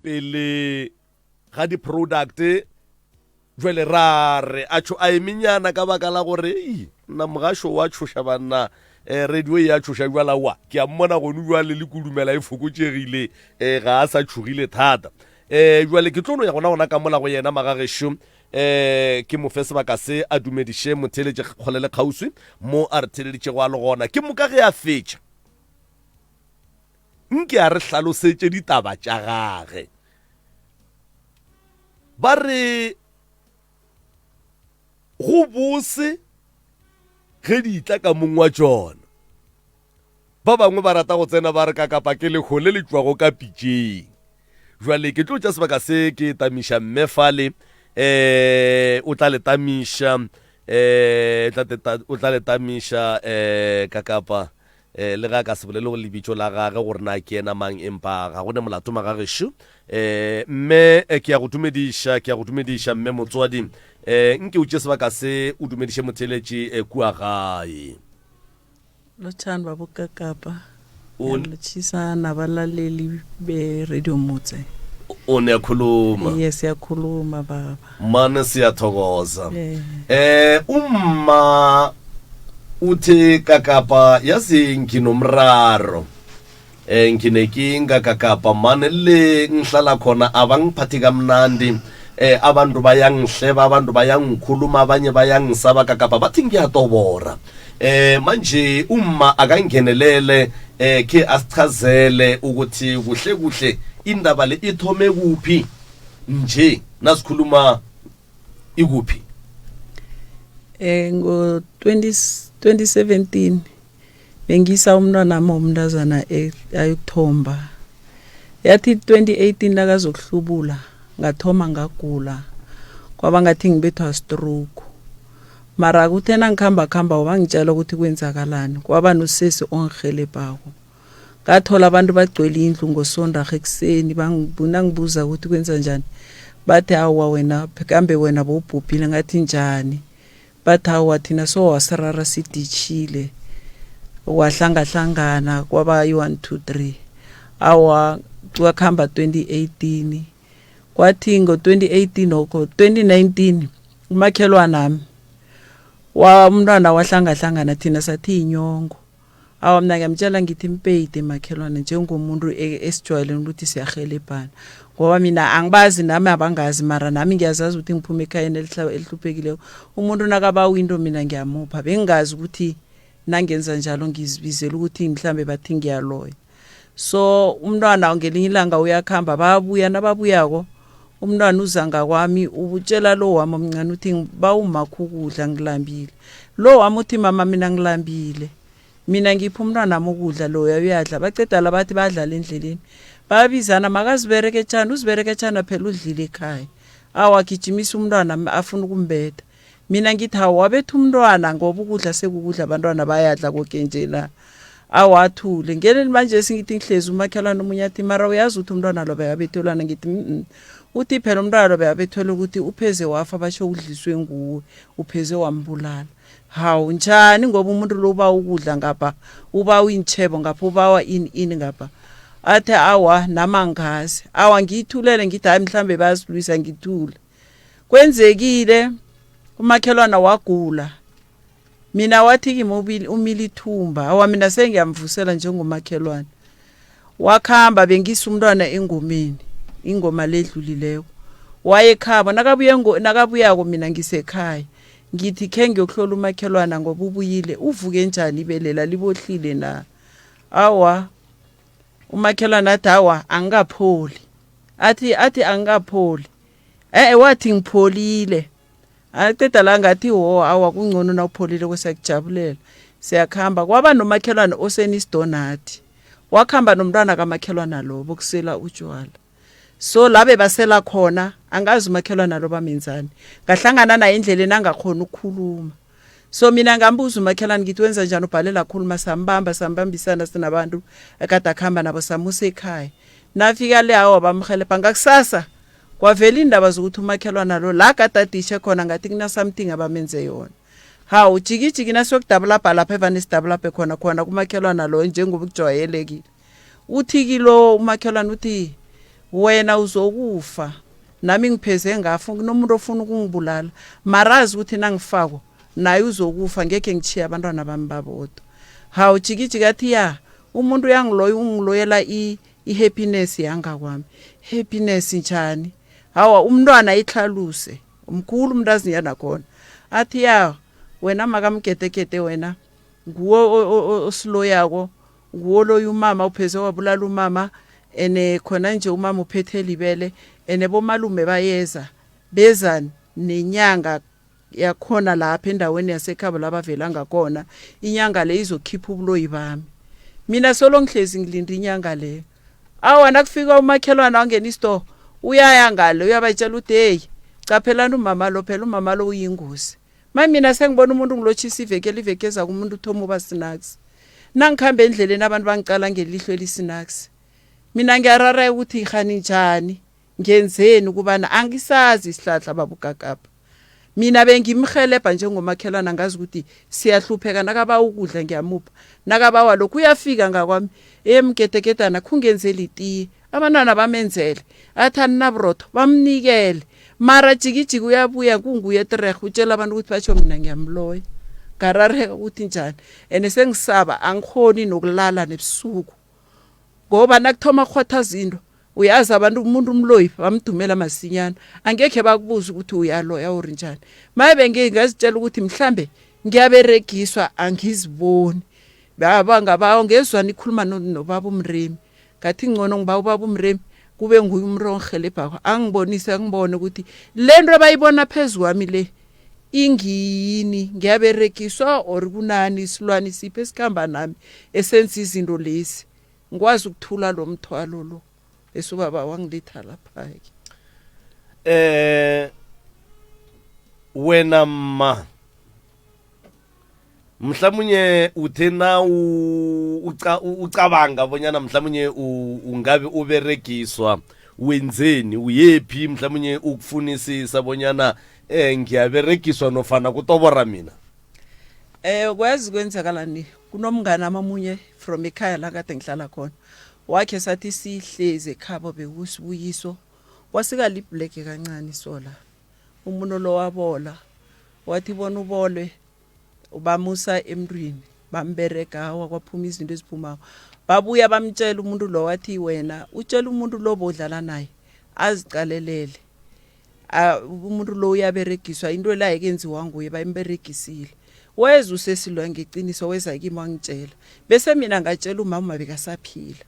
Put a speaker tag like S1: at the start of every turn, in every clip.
S1: pele ga di product jwale rare a tsho a eminyana ka baka la gore nna mogasho wa tshosha banna radio ya tshosha jwala wa ke a mmona go jwale le kudumela e fokotsegile ga a sa tshogile thata jwale ke tlono ya gona ka mola go yena magagesho ke mo fe sebaka se a dumediše motheletše kgolele kgauswi mo a re theleditše go a le gona ke moka ge a fetša nke a re hlalosetše ditaba tša gage ba re go bose ge di tla ka mong wa tšona ba bangwe ba rata go tsena ba re ka kapa ke lekgole le tšwago ka pitšeng jwale ke tlo tša sebaka se ke tamiša mme fale o tla le tamiša ka kapa le ga ka se bolele go lebitšo la gage gore na ke ena mang empa ga gone molato magagesho mme ke ya go dumediša mme motswadi nke o tše sebaka se o dumediše motheletše kua gae
S2: Lotshani babo kakapa lotshisa nabalaleli be Radio Motse
S1: o ne khuluma
S2: yes yakhuluma baba
S1: mane siyathokoza umma uthi kakapa yazi nginomraro nginekinga kakapa mane le ngihlala khona abangiphathi kamnandi abantu bayangihleba abantu bayangikhuluma abanye bayangisaba kakapa bathi ngiyatobora manje umma akangenelele ke asichazele ukuthi kuhle indaba le ithome kuphi nje nasikhuluma ikuphi
S2: ngo 2017 bengisa umntwana omntazana ayuthomba yathi 2018 nakazokuhlubula ngathoma ngagula kwaba ngathi ngibethwa stroke mara kuthena ngikhamba wangitshela ukuthi kwenzakalani kwaba nosesi ongihelebhako ngathola abantu bagcwele indlu ngosondarha ekseni bangibuna ngibuza ukuthi kwenza njani bathi awa wena kambe wena bobhubhile ngathi njani bathi awa thina so wasarara sidishile wahlangahlangana kwaba 1 2 3 awa kwakhamba 2018 kwathi ngo 2018 oko 2019 umakhelwana nami wa umntwana wahlangahlangana thina sathi inyongo awa mina ngiyamtshela ngithi impeyide makhelwana njengomuntu esijwayele ukuthi siyahelebhana ngoba mina angibazi nami abangazi mara nami ngiyazazi ukuthi ngiphume ekhayeni elihluphekile umuntu nakaba window mina ngiyamupha bengazi ukuthi nangenza njalo ngizibizela ukuthi mhlambe bathi ngiyaloya so umntwana ngelinye ilanga uyakhamba babuya nababuyako umntwana uzanga kwami ubutshela lo wami omncane uthi bawumakhukudla ngilambile lo wami uthi mama mina ngilambile mina ngipha umntwana amukudla lo uyadla baceda labathi badlala endleleni babizana makazibereke tjana uzibereke tjana phela udlile ekhaya awagijimisa umntwana afuna ukumbetha mina ngithi awabetha umntwana ngoba ukudla sekukudla abantwana bayadla konke nje la awathule ngeleni manje singithi ngihlezi umakhelwana omunye athi mara uyazi ukuthi umntwana lo bayabethelwana ngithi uthi phela umntwana lo bayabethelwa ukuthi upheze wafa basho udliswe nguwe upheze wambulala hawu njani ngoba umuntu lo uba ukudla ngapha uba uyinchebo ngapha ubawa ini ngapha athi awa namangazi awa ngiyithulele ngithi hayi mhlambe bayasilwisa ngithule kwenzekile umakhelwana wagula mina wathi kimobili umilithumba awa mina sengiyamvusela njengomakhelwana wakhamba bengisa umntwana engomeni ingoma ledlulileyo wayekhaba nakabuyako mina ngisekhaya ngithi ke ngiyokuhlola umakhelwana ngoba ubuyile uvuke njani ibelela libohlile na awa umakhelwana athi awa angikapholi athi angikapholi wathi ngipholile aqeda la ngathi awa kungcono na upholile kwesekujabulela siyakhamba kwaba nomakhelwana osenisidonati wakhamba nomntwana kamakhelwana lo bokusela utshwala so labe basela khona angazi umakhelwana lo bamenzani ngahlangana naye endleleni angakhona ukukhuluma so mina ngambuza umakhelwana ngithi wenza njani ubhalela khuluma sambambisana sinabantu ekade akhamba nabo samuse ekhaya nafika le hawo bamhelebha ngakusasa kwavela indaba zokuthi umakhelwana lo la kadadishe khona ngathi kuna something abamenze yona hawu jikijiki nasiyokudabula lapha evanisdabula khona kumakhelwana lo njengoba kujwayelekile uthi kilo umakhelwana uthi wena uzokufa nami ngipheze ngafa kunomuntu ofuna ukungibulala marazi ukuthi nangifako naye uzokufa ngeke ngichiye abantwana bami babodwa hawu jikijika athi ya umuntu ungiloyela i-happiness yanga kwami happiness njani hawa umntwana ihlaluse umkhulu umntazinyana khona athi ya wena makamgedegede wena nguwo osiloyako nguwo loyo umama upheze wabulala umama ene khona nje umama uphethe libele ene bomalume bayeza bezani nenyanga yakhona lapha endaweni yasekhaba labavela ngakona inyanga le izokhipha ubuloyi bami mina solo ngihlezi ngilinda inyanga le awa nakufika umakhelwana wangena istore uyaya ngale uyabatshela uthi hey caphelana umama lo phela umama lo uyingozi mina sengibona umuntu ngilochisa iveke eza kumuntu uthoma uba snacks nangikhambe endleleni abantu bangicala ngelihlo elisnacks mina ngiyarara ukuthi ihani njani ngenzeni ukubana angisazi isihlahla babugagapha mina bengimhelebha njengomakhelwana ngazi ukuthi siyahlupheka nakaba ukudla ngiyamupha nakabawa lokhu uyafika ngakwami emgedegedana khungenzeli itiye abantwana bamenzele athani nabrotho bamnikele mara jikijiki uyabuya kunguye etreh utshela abantu ukuthi batsho mina ngiyamloya ngarareka ukuthi njani ene sengisaba angikhoni nokulala nebusuku ngoba nakuthoma khwatha zinto uyazi abantu umuntu umloyi bamdumela masinyana angekhe bakubuza ukuthi uyaloya uri njani maye ngingazitshela ukuthi mhlambe ngiyaberegiswa angiziboni ngaba ngezwani ikhuluma nobaba umremi ngathi ngcono ngiba ubaba umremi kube nguye umrongelebha angibonise ngibone ukuthi lento abayibona phezulu kwami le ingini ngiyaberegiswa or kunani isilwane siphe esikhamba nami esenza izinto lezi ngikwazi ukuthula lo mthwalo lo esubaba wangilitha lapha
S1: wena mhlawumnye uthena ucabanga bonyana mhlawumnye ungabe uberegiswa wenzeni uyephi mhlawumnye ukufunisisa bonyana ngiyaberegiswa nofana kutobora mina
S2: kwazi kwenzakalani kunomngane amamunye from ekhaya la kade ngihlala khona wakhe sathi sihleze ekhabo bekusibuyiso wasika liblack kancane sola umuntu lo wabola wathi bona ubolwe ubamusa emntwini bambereka wakwaphuma izinto eziphumako babuya bamtshela umuntu lo wathi wena utshela umuntu lo bodlala naye azicalelele umuntu lo uyaberegiswa into la ekenziwa nguye bayimberegisile weza usesilwa ngeqiniso weza kimi wangitshela bese mina ngatshela umama bekasaphila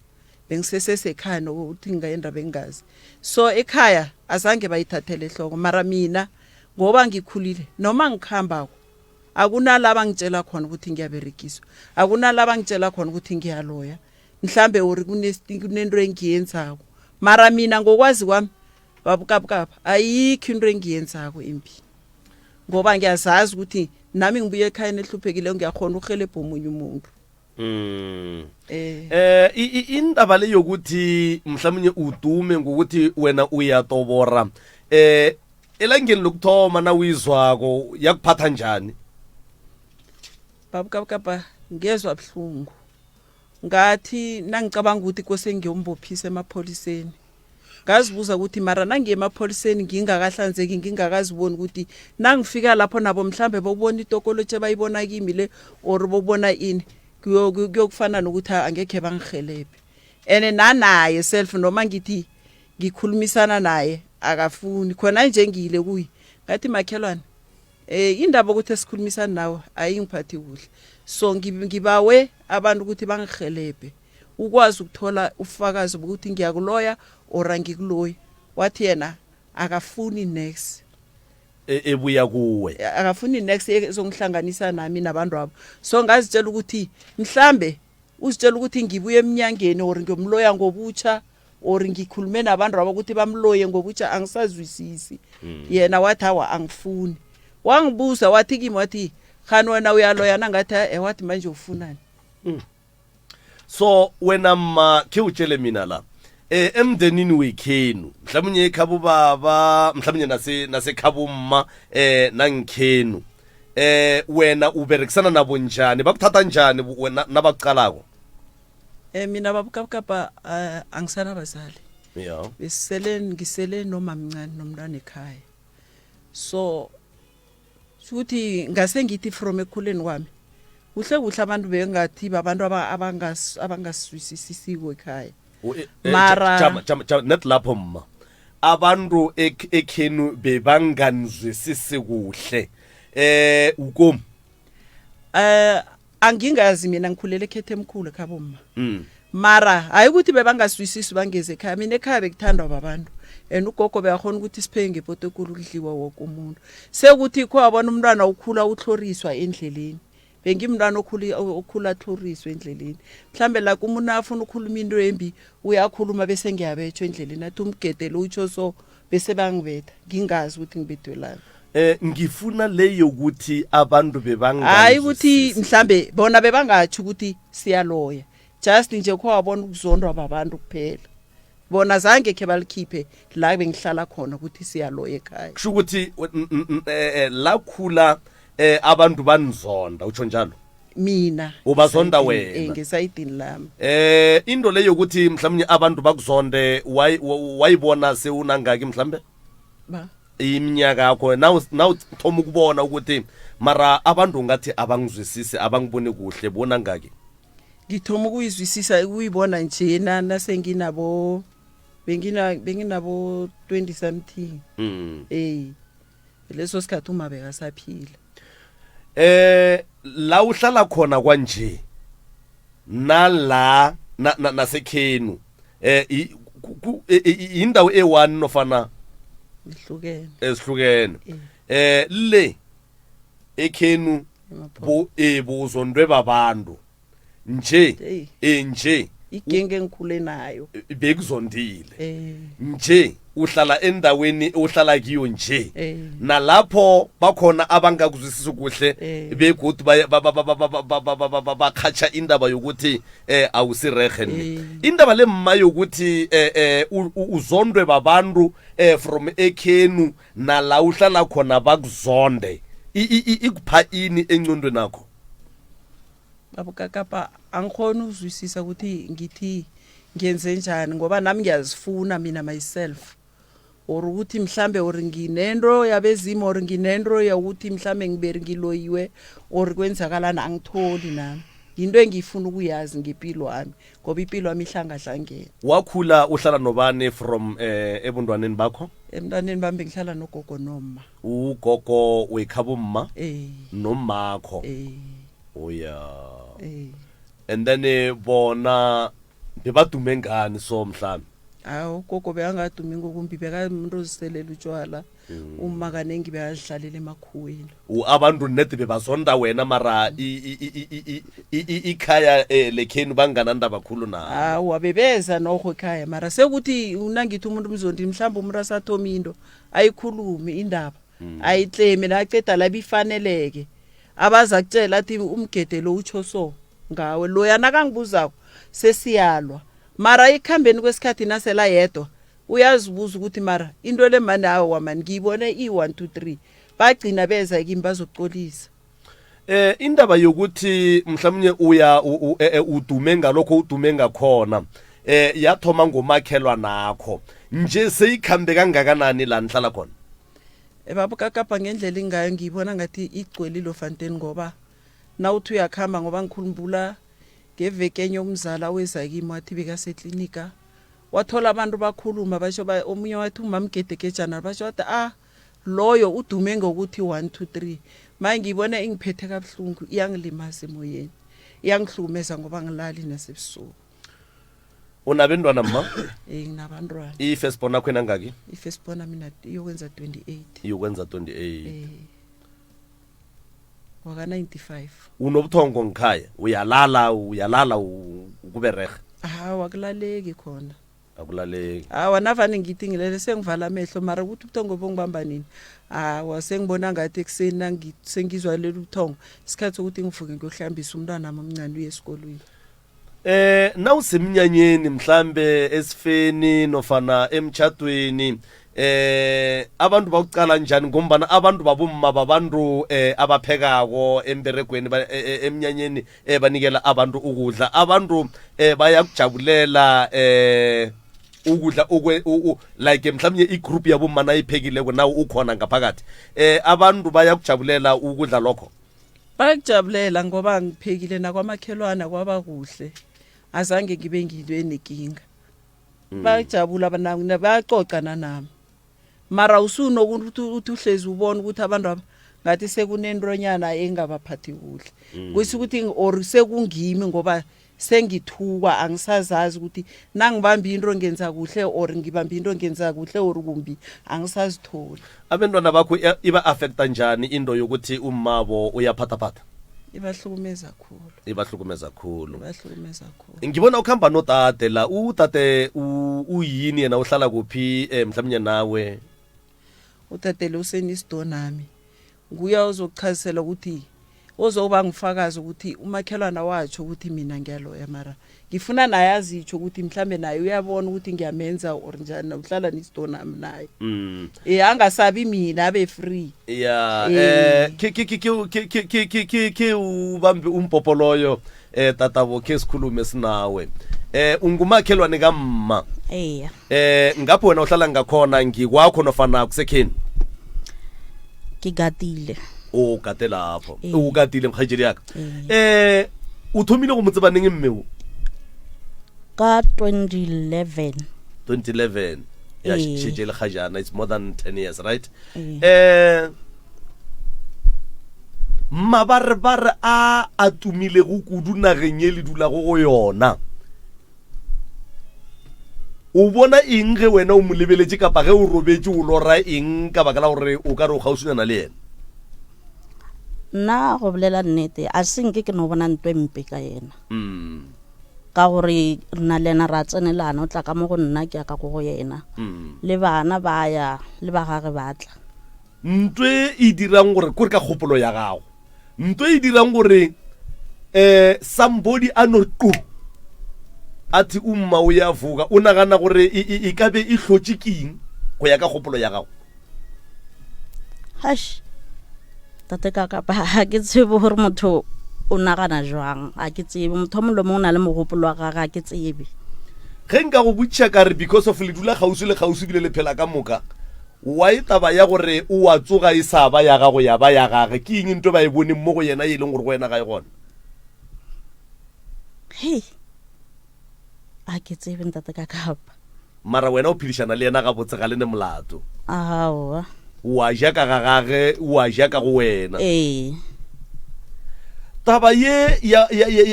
S2: bengisesesekhaya nokuthi ngayenda bengazi so ekhaya azange bayithathele ehloko mara mina ngoba ngikhulile noma ngikhambako akunalaba ngitshela khona ukuthi ngiyaberegiswa akunalaba ngitshela khona ukuthi ngiyaloya mhlambe uri kunento engiyenzako mara mina ngokwazi kwami babukapukapha ayikho into engiyenzako impi ngoba ngiyazazi ukuthi nami ngibuye ekhaya nehluphekile ngiyakhona uhelebha omunye umuntu
S1: indaba le yokuthi mhlawumnye udume ngokuthi wena uyatobora elangeni lokuthoma na uyizwako yakuphatha njani
S2: babukapukapha ngezwe buhlungu ngathi nangicabanga ukuthi kose ngiyombophisa emapholiseni ngazibuza ukuthi mara nangiye emapholiseni ngingakahlanzeki ngingakaziboni ukuthi nangifika lapho nabo mhlambe bokubona itokolotshe bayibona kimi le or bokubona ini kuyokufana nokuthi angekhe bangihelebhe ene nanaye self noma ngithi ngikhulumisana naye akafuni khona nje ngile kuyi ngathi makhelwane indaba ukuthi esikhulumisana nawe ayingiphathi kuhle so ngibawe abantu ukuthi bangihelebhe ukwazi ukuthola ufakazi ukuthi ngiyakuloya or angikuloyi wathi yena akafuni next
S1: ebuya kuwe
S2: akafuni next ezongihlanganisa nami nabantu abo so ngazitshela ukuthi mhlambe uzitshela ukuthi ngibuye eminyangeni or ngiyomloya ngobutsha or ngikhulume nabantu abo ukuthi bamloye ngobutsha angisazwisisi yena wathi hawa angifuni wangibuza wathi kimi wathi khani wena uyaloyana ngathi wathi manje ufunani
S1: so wena ke utshele mina la emndenini wekhenu mhlawumnye ekhabo baba mhlawumnye nasekhabo mma nangikhenu wena uberekisana nabo njani bakuthatha njani wena nabaqalako
S2: mina babukapukapha angisana bazali
S1: yeah
S2: ngisele noma mncane nomntwana ekhaya. So futhi ngase ngithi from ekhuleni kwami kuhle abantu bengathi babantu abangaswisisisiwe ekhaya. Mara
S1: net lapho mma abantu ekhenu bebanganizwisisi kuhle ukom
S2: angingazi mina ngikhulele ekhethe emkhulu ekhabomma. Mara hayi ukuthi bebangaswisisi bangeze ekhaya, mina ekhaya bekuthandwa babantu and ugogo beyakhona ukuthi siphenge ngepoto ekulu kudliwa wonke umuntu. Sekuthi kho abona umntwana ukhula uthloriswa endleleni, bengimntwana okhula thloriswa endleleni. Mhlambe la kumuntu afuna ukukhuluma into embi uyakhuluma bese ngiyabetshwa endleleni athi umgedelo utsho so bese bangibetha ngingazi ukuthi ngibethelana.
S1: Ngifuna leyo ukuthi abantu
S2: hayi ukuthi mhlambe bona bebangathi ukuthi siyaloya, just nje kho abona ukuzondwa babantu kuphela. Bona zange ke balikhiphe la bengihlala khona ukuthi siyaloya ekhaya.
S1: kusho ukuthi la khula abantu banizonda utsho njalo.
S2: Mina
S1: ubazonda wena
S2: ngesayidini lami.
S1: Into leyo ukuthi mhlawumnye abantu bakuzonde wayibona sewunangaki mhlambe
S2: ba
S1: iminyaka yakho now thoma ukubona ukuthi mara abantu ngathi abangizwisisi abangibone kuhle bona ngaki.
S2: Ngithoma ukuyizwisisa ukuyibona nje nasenginabo benginabo 20 something. Leso sikhathi uma bekasaphila.
S1: La uhlala khona kwanje nala nasekhenu indawo e1 nofana esihlukene le ekhenu buzondwe babantu nje nje
S2: igenge ngikhule nayo
S1: bekuzondile nje uhlala endaweni uhlala kiyo nje nalapho bakhona abangakuzwisisa kuhle begodu bakhatsha indaba yokuthi awusirehe indaba lemma yokuthi uzondwe babantu from ekhenu nala uhlala khona bakuzonde ikupha ini encondweni nakho.
S2: Babukakapa angikhona ukuzwisisa ukuthi ngithi ngenze njani ngoba nami ngiyazifuna mina myself or ukuthi mhlambe or nginento yabezimo or nginento yokuthi mhlambe ngiberi ngiloyiwe or kwenzakalana angitholi nami into engifuna ukuyazi ngempilo yami ngoba impilo yami ihlangahlangene.
S1: Wakhula uhlala nobani from ebuntwaneni bakho?
S2: Emntwaneni bami ngihlala nogogo noma.
S1: Ugogo wekhabomma nomakho. Oh yeah. And then bona bebadume ngani so mhlawumbe?
S2: Hawu gogo beyangadumi ngokumbi bekamuntu oziselela utshwala uma kanengi beyadlalela emakhuweni.
S1: Abantu net bebazonda wena mara ikhaya lekhenu bangananda bakhulu na.
S2: Hawu abebeza nokho ekhaya mara sekuthi unangithi umuntu umzondi mhlawumbe umuntu asathoma into ayikhulumi indaba ayitleme la aqeda la bifaneleke abaza kutshela athi umgedelo utsho so ngawe loya nakangibuzako sesiyalwa mara ikhambeni kwesikhathi nasela yedwa uyazibuza ukuthi mara into le mani awo wamani ngiyibone i1 2 3 bagcina beza kimi bazoxolisa.
S1: Indaba yokuthi mhlawumnye uya udume ngalokho udume ngakhona yathoma ngomakhelwa nakho nje seyikhambe kangakanani la nihlala khona?
S2: Babukakapa ngendlela ingayo ngiyibona ngathi igcwelilo Fontaine ngoba nawuthi uyakhamba ngoba ngikhumbula ngeveke enye umzala weza kimi wathi bekaseklinika wathola abantu bakhuluma basho omunye wathi umamgedekejana basho wathi loyo udume ngokuthi 1 2 3 manje ngibona ingiphethe kabuhlungu iyangilimaza emoyeni iyangihlukumeza ngoba ngilali nasebusuku.
S1: Unabantwana mama?
S2: Nginabantwana.
S1: Ifirstborn yakho enangaki?
S2: Ifirstborn mina iyokwenza 28.
S1: Iyokwenza 28.
S2: Waka 95.
S1: Unobuthongo ngikhaya uyalala ukuberehe.
S2: Wakulaleki khona.
S1: Akulaleki.
S2: Wanavani ngithi ngilele sengivala amehlo mara ukuthi ubuthongo bongibamba nini. Wasengibona ngathi ekseni sengizwa leli ubuthongo isikhathi ukuthi ngivuke ngiyohlambisa umntwana nami omncane uye esikolweni.
S1: Nawusemnyanyeni mhlambe esifeni nofana emtchadweni abantu bakucala njani ngombana abantu babumma babantu abaphekako emberegweni emnyanyeni banikela abantu ukudla abantu bayakujabulela ukudla like mhlawumnye igroup yabo mana iphekileko nawe ukhona ngaphakathi abantu bayakujabulela ukudla lokho
S2: bayakujabulela ngoba ngiphekile nakwamakhelwana kwaba kuhle azange ngibe ngilwe nenkinga bayajabula abanangu bayacoca nanami mara usunokuthi uhlezi ubona ukuthi abantu aba ngathi sekunentronyana engabaphathi kuhle kuyisa ukuthi or sekungimi ngoba sengithukwa angisazazi ukuthi nangibamba into ngenza kuhle or ngibamba into ngenza kuhle or kumbi angisazithola
S1: abantwana bakho iba affecta njani into yokuthi umabo uyaphathaphatha
S2: ibahlukumeza khulu
S1: ngibona ukuhamba notate la utate uyini yena uhlala kuphi mhlawumnye nawe
S2: utate lo senistonami nguya uzokuchazisela ukuthi ozoba ngifakazi ukuthi umakhelwana watsho ukuthi mina ngiyaloya mara ngifuna naye azitsho ukuthi mhlambe naye uyabona ukuthi ngiyamenza or njani uhlala nistonami naye angasabi mina abe free
S1: ke ubambe umpopho loyo tatabo ke sikhulume sinawe ungumakhelwane kamma ngapho wena uhlala ngakhona ngikwakho nofana kusekheni
S3: kigatile
S1: ukate lapho ukatile mkhajeli yaka uthomile go motse baneng mmeo
S3: ka 2011
S1: ya shijele khajana it's more than 10 years right mabarbar a atumile go kudu nageng e le dula go yona o bona eng ge wena o molebeletse kapa ge o robetse o lora eng ka baka la gore o ka re o gausunyana le yena
S3: nna go bolela nnete a senke ke no bona ntwe mpe ka yena ka gore nna lena ra tsenelana o tla ka mo go nna ke ka go yena le bana ba ya le ba gage batla
S1: ntwe e dirang gore kore ka kgopolo ya gago ntwe e dirang gore somebody anotu ati umma o ya vuka o nagana gore e ka be e hlotse keng go ya ka kgopolo ya gago
S3: hash tate ka ha ke tsebe gore motho o nagana jwang a ke tsebe motho mo lomo o na le mogopolo wa gaga ke tsebe
S1: ge nka go butša ka re because of le dula gausi le gausi bile le phela ka moka wa itaba ya gore o wa tsoga e sa ba ya gago ya ba ya gage ke eng ntwe ba e bone mo go yena e leng gore go wena ga e gona
S3: hey a ke tsebe ntate ka kapa
S1: mara wena o phedišana le yena ga botse ga le ne molato
S3: aowa
S1: wa ja ka ga gage wa ja ka go wena taba ye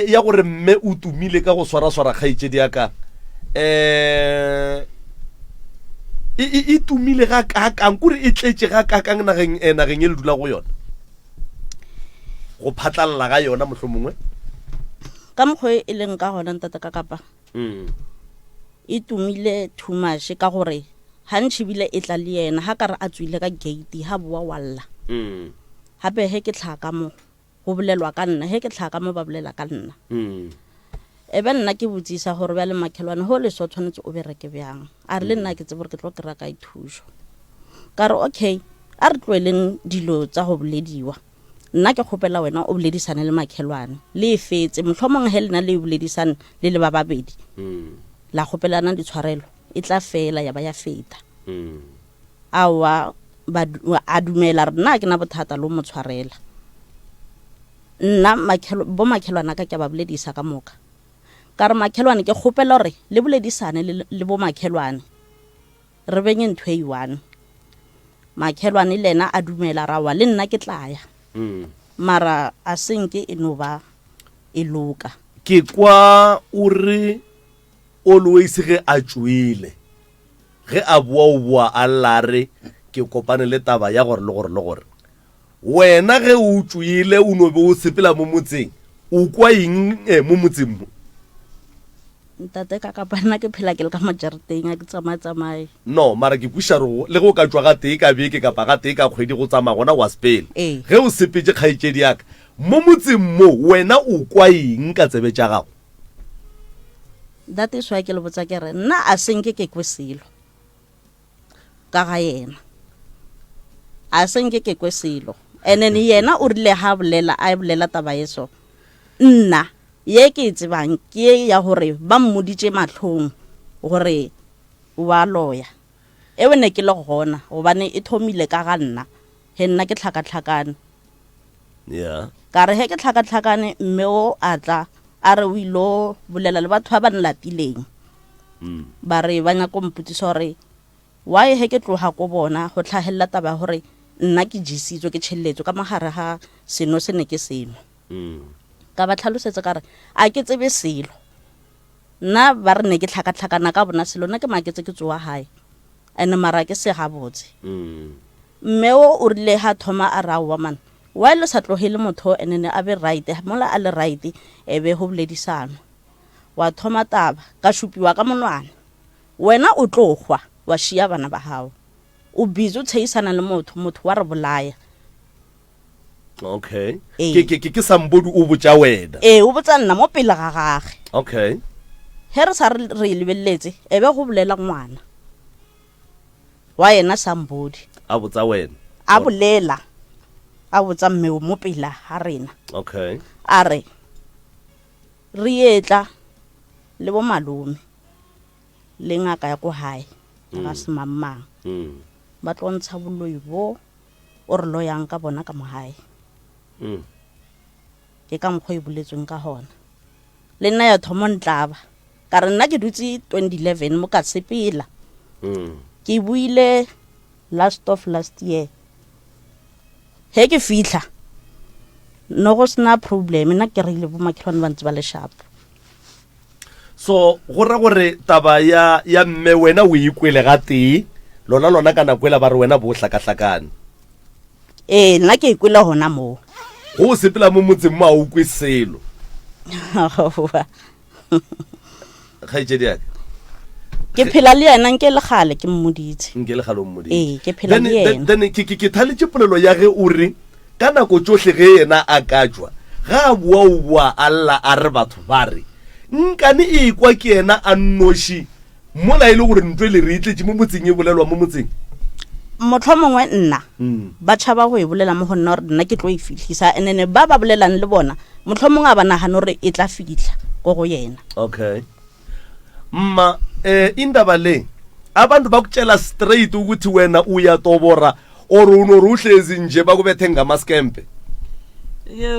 S1: ya gore mme o tumile ka go swara kgaitšedi yaka e tumile ga kakang kore e tletse ga kakang nageng e le dula go yona go phatlalla ga yona mohlomongwe
S3: ka mokgwa e leng ka gona ntata ka kapa e tumile too much ka gore ha ntšhibile e tla le yena ha ka re a tswile ka gate ha boa walla hape he ke tlhaka mo go bolelwa ka nna he ke tlhaka mo ba bolela ka nna ebe nna ke botsisa gore ba le makhelwane ho le so tshwanetse o bereke byang a re le nna ke tsebe gore ke tlo kry-a ka ithusho ka re okay a re tloeleng dilo tsa go bolediwa nna ke kgopela wena o boledisane le makhelwane le fetse mohlomong he lena le boledisane le le ba babedi la kgopelana ditshwarelo e tla fela ya ba ya feta awa a dumela re nna ke na bothata lo motshwarela nna bo makhelwana ka ke ba boledisa ka moka ka re makhelwane ke kgopela gore le boledisane le bo makhelwane re benye ntho e one makhelwane lena a dumela rawa le nna ke tlaya mara a senke e no ba e loka
S1: ke kwa o re always ge a tswile ge a boa a lare ke kopane le taba ya gore le gore wena ge o tswile o no be o sepela mo motseng o kwa eng mo motseng mo
S3: ntate ka kapana ke phela ke le ka majareteng a ke tsamaye
S1: no mara ke pusha ro le go ka tswa ga tee ka beke ka paga tee ka kgwedi go tsamaya gona wa spell ge o sepetse kgaitšedi yaka mo motseng mo wena o kwa eng ka tsebe tša gago
S3: that is why ke le botsa ke re nna a senke ke kwe selo ka ga yena a senke ke kwe selo ene ni yena o rile ha bolela taba yeso nna ye ke tsebang ke ya gore ba mmoditse matlhong gore wa loya ewe ne ke le gona gobane e thomile ka ga nna he nna ke tlhakatlhakane
S1: yeah
S3: ka re he ke tlhakatlhakane mme o atla a re o ilo bolela le batho ba ba nlatileng ba re ba nya ko mputsiso gore why he ke tloga ko bona go tlhagelela taba gore nna ke jisitswe ke tšhelletso ka mogare ga seno se ne ke seno ka ba tlhalosetsa ka re a ke tsebe selo nna ba re ne ke tlhakatlhakana ka bona selo nna ke maketse ke tsoa gae ene mara ke se gabotse mme o rile ha thoma a rawa man wa le sa tlogele motho ene a be right mola a le right e be go boledisana wa thoma taba ka shupiwa ka monwana wena o tlogwa wa shia bana ba hao o bizo tsheisana le motho wa re bolaya
S1: okay ke sambodi o botsa wena
S3: o botsa nna mo pele ga gage
S1: okay
S3: he re sa re lebeletse e be go bolela ngwana wa yena sambodi
S1: a botsa wena
S3: a bolela a botsa mme mo pele ha rena
S1: okay
S3: a re etla le bo malome le ngaka ya ko hae ga se mamang ba tlontsha boloi bo o re lo yang ka bona ka mohae ke ka mokgwa e boletsweng ka hona le nna ya thomo ntlaba ka re nna ke dutse 2011 mo ka sepela ke buile last year he ke fitla no go sna problem nna ke rile bo makhelwane ba ntse ba le sharp
S1: so go ra gore taba ya mme wena o ikwele ga tee lona kana kwela ba re wena bo hlakahlakane
S3: nna ke ikwela hona mo
S1: go sepela mo motseng mo a ukwe selo khaitsedi yaka
S3: ke phela le yena nke le gale ke mmoditse
S1: nke le gale o mmoditse
S3: ke phela le yena
S1: then ke thaletse polelo ya ge o re ka nako tsohle ge yena a ka jwa ga bua alla a re batho ba re nkane e kwa ke yena a nnoshi mola ile gore ntwe le re itletse mo motseng e bolelwa mo motseng
S3: motlho mongwe nna ba tšhaba go e bolela mo go nna gore nna ke tlo e fitlhisa enene ba bolelang le bona motlho mongwe a ba nagana gore e tla fitlha ko go yena
S1: okay mma indaba le abantu bakutshela straight ukuthi wena uyatobora or unori uhlezi nje bakubethe ngamaskempe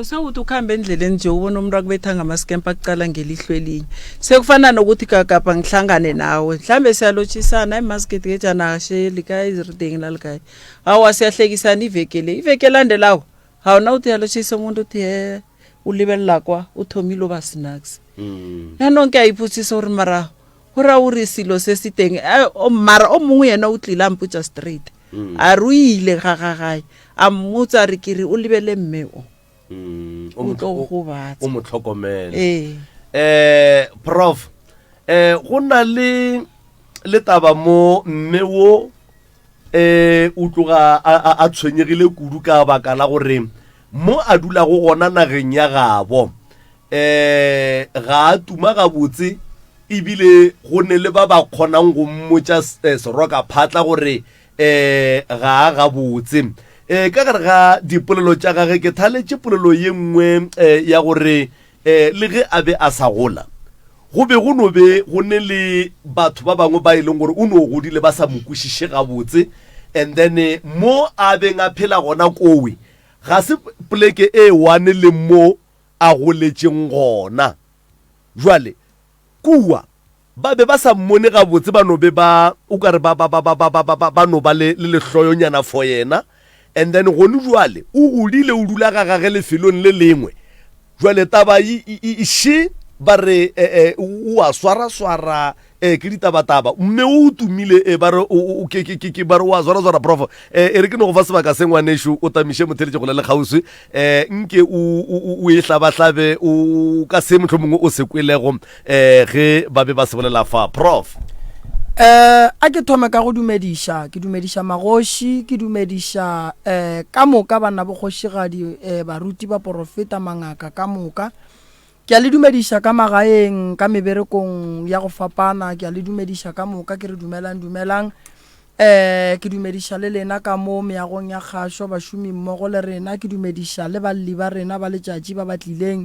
S2: sewuthi ukuhamba endleleni nje ubona umuntu akubetha ngamaskempe akuqala ngelihlo elinye sekufana nokuthi kagapha ngihlangane nawe mhlambe siyalotshisana imasketi kejana sheli ka izriding lalkai awa siyahlekisana iveke landelayo hawuna uthi yalotshisa umuntu uthi he ulibelela kwa uthomile ba snacks nanonke ayiphutsisa uri mara hora uri silo sesiteng mara o mongwe yena o tlila mputsa straight a ruile gagagae a mmotsa re kiri o lebele mme o tlo go batsa
S1: o motlhokomele prof go na le taba mo mme wo o tloga a tshwenyegile kudu ka baka la gore mo a dula go gona nageng ya gabo ga a tuma ga botse ebile go ne le ba ba kgonang go mmotsa seroka phatla gore ga ga botse ka gare ga dipolelo tša gage ke thaletše polelo ye nngwe ya gore le ge a be a sa gola go be go no be go ne le batho ba bangwe ba e leng gore o no godile ba sa mo kwešiše gabotse and then mo a beng a phela gona kowe ga se poleke e one le mo a goletšeng gona jwale kua ba be ba sa mmone gabotse ba no be ba o ka re ba no ba le lehloyonyana for yena and then gone jwale o godile o dula ga gage lefelong le lengwe jwale taba she ba re o a swara ke ditabataba mme o tumile ba re ba re o a swara prof e re ke no go fa sebaka se ngwanesho o tamiše motheletše go le kgauswi nke o e hlabahlabe o ka se motlho mongwe o se kwelego ge ba be ba se bolela fa prof
S4: a ke thome ka go dumediša ke dumediša magoši ke dumediša ka moka bana bogošigadi baruti ba porofeta mangaka ka moka ke a le dumediša ka magaeng ka meberekong ya go fapana ke a le dumediša ka moka ke re dumelang ke dumediša le lena ka mo meagong ya kgašo bašomi mmogo le rena ke dumediša le balli ba rena ba letšatši ba batlileng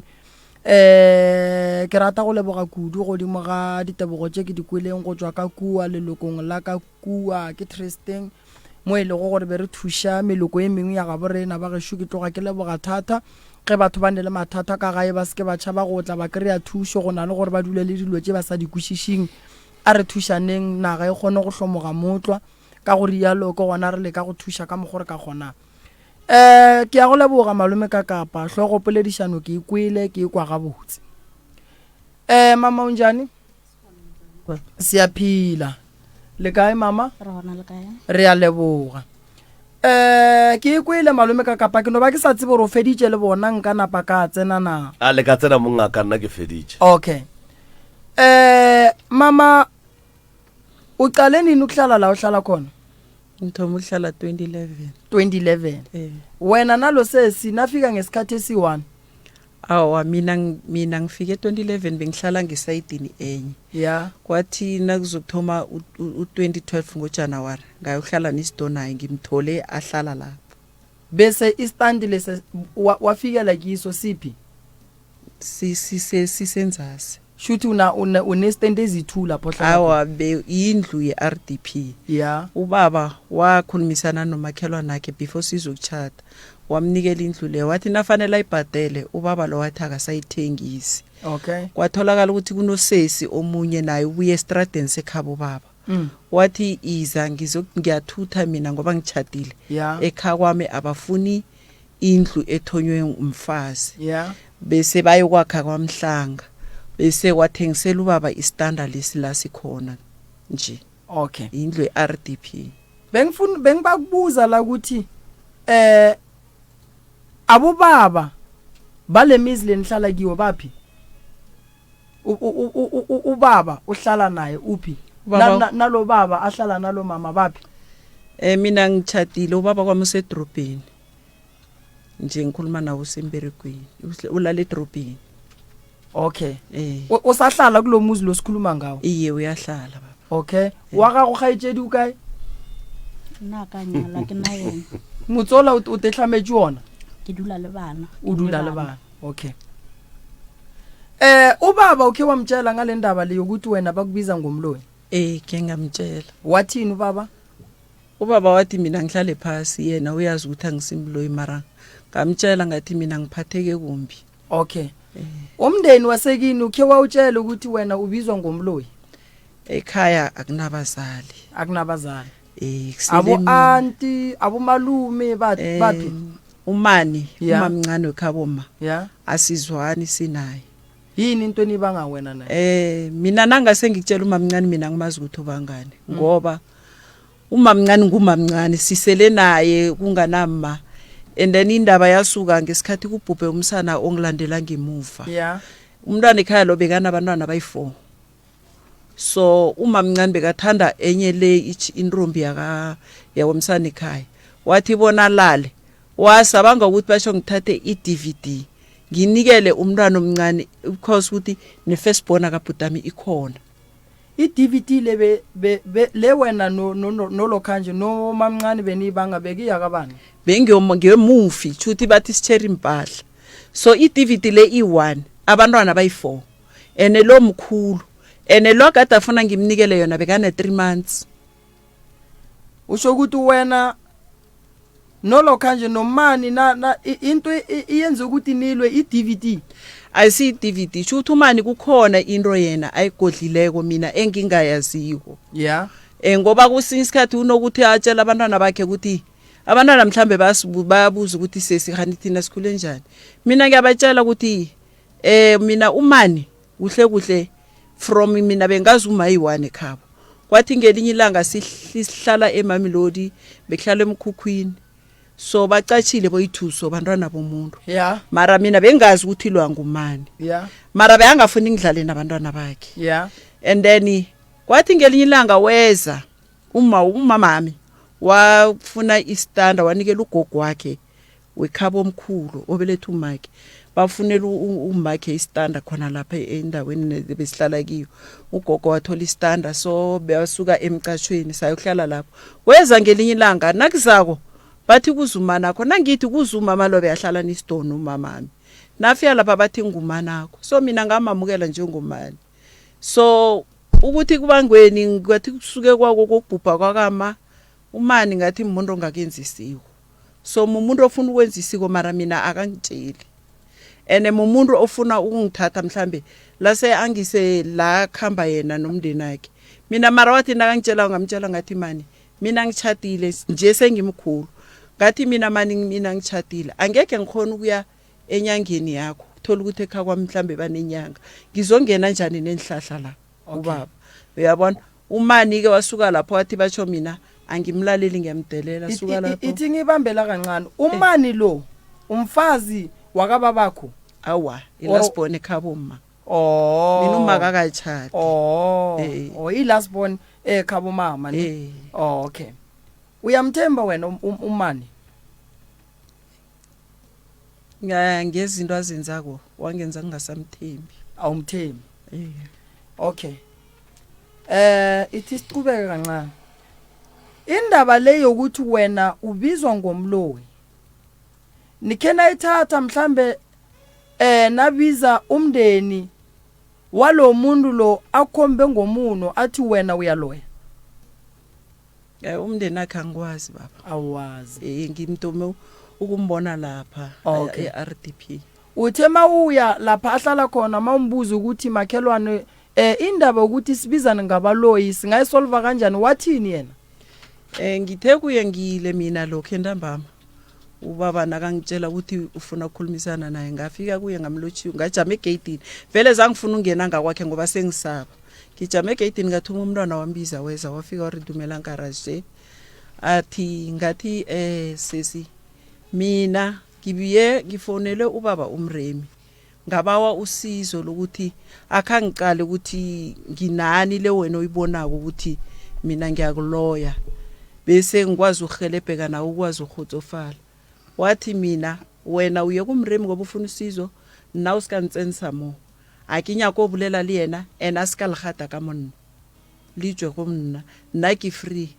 S4: ke rata go leboga kudu godimo ga ditebogo tse ke di kweleng go tswa ka kua lelokong la ka kua ke Tristan mo e le go gore be re thuša meloko e mengwe ya gabo rena ba gešo ke tloga ke leboga thata ge batho ba ne le mathata ka gae ba seke ba tšhaba go tla ba kry-a thušo go na le gore ba dule le dilo tse ba sa di kwešišing a re thušaneng naga e kgone go hlomoga motlwa ka go rialo ke gona re le ka go thuša ka mogore ka kgonang ke ya go leboga malome ka kapa hlogo poledišano ke ikwele ke ikwa gabotse mama unjani siyaphila le kae mama
S3: re hona le kae
S4: re a leboga ke ikwele malome ka kapa ke no ba ke sa tsebe gore o feditše le bona nka napa ka tsena na
S1: a le ka tsena mongaka nna ke feditše
S4: okay mama o qale nini ukuhlala la uhlala khona
S2: ngithoma ukuhlala 2011
S4: 2011 wena nalo sesi nafika ngesikhathi esi1
S2: awa mina ngifike 2011 bengihlala ngesayidini enye
S4: ya
S2: kwathi nakuzokuthoma u2012 ngoJanuary ngayohlala nisidonaya ngimthole ahlala lapho
S4: bese istandi lese wafikela kiso siphi
S2: sisenzasi
S4: shuthi unestand ezithu lapho hlala
S2: awa indlu ye-RDP
S4: ya
S2: ubaba wakhulumisana nomakhelwane wakhe before sizokuchata wamnikela indlu leyo wathi nafanele ayibhadele ubaba lo wathi akasayithengisi
S4: okay
S2: kwatholakala ukuthi kunosesi omunye naye ubuye estradeni sekhabo baba wathi iza ngiyathutha mina ngoba ngichadile ekhaya kwami abafuni indlu ethonywe umfazi bese bayokwakha kwamhlanga bese wathengisela ubaba istandard lesila sikhona nje
S4: okay
S2: indlu ye-RDP
S4: bengibakubuza la ukuthi abobaba balemizi lenihlala kiwo baphi ubaba uhlala naye uphi nalo baba ahlala nalo mama baphi
S2: mina ngichadile ubaba kwami usedrobheni nje ngikhuluma nawo usemberegweni ulala edrobheni
S4: okay usahlala kulomuzi losikhuluma ngawo
S2: iye uyahlala baba
S4: okay waka go gaitšedi o kae
S3: nna ka nyala ke na yena
S4: motsola o tetlametse wona
S3: ke dula le bana
S4: o dula le bana okay ubaba ukhe wamtshela ngale ndaba leyo ukuthi wena bakubiza ngomloyi
S2: ke ngamtshela
S4: wathini ubaba
S2: wathi mina ngihlale phasi yena uyazi ukuthi angisimloyi mara ngamtshela ngathi mina ngiphatheke kumbi
S4: okay umndeni wasekini ukhe wawutshela ukuthi wena ubizwa ngomloyi
S2: ekhaya akunabazali
S4: abo auntie abo malume bathi
S2: umani umamncane wekhabo asizwani sinaye
S4: yini into enibanga wena naye
S2: mina nangase ngikutshela umamncane mina ngimazi ukuthi ubangane ngoba umamncane ngumamncane sisele naye kunganama and then indaba yasuka ngesikhathi kubhubhe umsana ongilandela ngemuva umntwana ekhaya lo bekana abantwana abayi4 so umamncane bekathanda enye le intombi yawomsana ekhaya wathi bona lale wasabanga ukuthi basho ngithathe iDVD nginikele umntwana omncane because ukuthi nefirstborn akabhutami ikhona
S4: iDVD le wena no lokhanje no mamncane benibanga bekiya kabani
S2: bengiyomufi chuthi bathi sitsheri impahla so iDVD le i1 abantwana bayi4 ene lo mkhulu ene lo kade afuna ngimnikele yona bekane 3 months
S4: usho ukuthi wena no lokhanje nomani na into iyenza ukuthi nilwe iDVD
S2: ayisi iDVD chuthi umani kukhona into yena ayigodlileko mina engingayaziko ngoba kusinye isikhathi unokuthi atshela abantwana bakhe ukuthi abantwana mhlambe bayabuza ukuthi sesikhani thina sikhule njani mina ngiyabatshela ukuthi mina umani kuhle from mina bengazi umayi1 ekhabo kwathi ngelinye ilanga sihlala eMamelodi bekhlela emkhukhwini so bacatshile boyithuso bantwana bomuntu mara mina bengazi ukuthi lo ngumani mara bayangafuni ngidlale nabantwana bakhe and then kwathi ngelinye ilanga weza umamami wafuna istanda wanikela ugogo wakhe wekhabo omkhulu obelethu umakhe bafunela umakhe istanda khona lapha endaweni besihlala kiyo ugogo wathola istanda so basuka emcashweni sayohlala lapho weza ngelinye ilanga nakuzako bathi kuzuma nakho nangithi kuzuma malobe yahlala nisidonu umamami nafika lapha bathi ngumanakho so mina ngamamukela njengomani so ukuthi kubangweni ngathi kusuke kwako kokubhubha kwakama umani ngathi umuntu ongakenza isiko so umuntu ofuna ukwenza isiko mara mina akangitsheli ene umuntu ofuna ukungithatha mhlambe lase angise la khamba yena nomndeni wakhe mina mara wathi nakangitshela ngamtshela ngathi mani mina ngichatile nje sengimkhulu ngathi mina ngichatile angeke ngikhona ukuya enyangeni yakho thola ukuthi ekha kwami mhlambe banenyanga ngizongena njani nenhlahla la ubaba uyabona umani ke wasuka lapho wathi batsho mina angimlaleli ngiyamdelela suka lapho
S4: ithi ngibambela kancane umani lo umfazi wakababakho
S2: awa ilast born ekhabo uma mina uma kakachati
S4: ilast born ekhabo mama okay uyamthemba wena umani
S2: ngezinto azenzako wangenza ngingasamthembi
S4: awumthembi okay ithi siqhubeke kancane indaba le yokuthi wena ubizwa ngomloyi nikhena ithatha mhlambe nabiza umndeni walo muntu lo akhombe ngomuno athi wena uyaloya
S2: umndeni akhe angikwazi baba
S4: awazi
S2: ngimtome ukumbona lapha eRDP
S4: uthe mawuya lapha ahlala khona mawumbuza ukuthi makhelwane indaba ukuthi sibizana ngabaloyi singayisolva kanjani wathini yena
S2: ngithe kuye ngile mina lokho entambama ubaba nakangitshela ukuthi ufuna ukukhulumisana naye ngafika kuye ngamlotshiwe ngajama egate vele zangifuna ungena ngakwakhe ngoba sengisaba ngijama egate ngathuma umntwana wambiza weza wafika waridumela garage athi ngathi sesi mina ngibiye ngifonele ubaba umremi ngabawa usizo lokuthi akhangiqale ukuthi nginani le wena uyibonako ukuthi mina ngiyakuloya bese ngikwazi ukuhelebheka nawe ukwazi ukhutsofala wathi mina wena uye kumremi ngoba ufuna usizo na usikantsentsa mo akinya ko bulela le yena ena sikalhata ka monna lijwe go mna nna ke free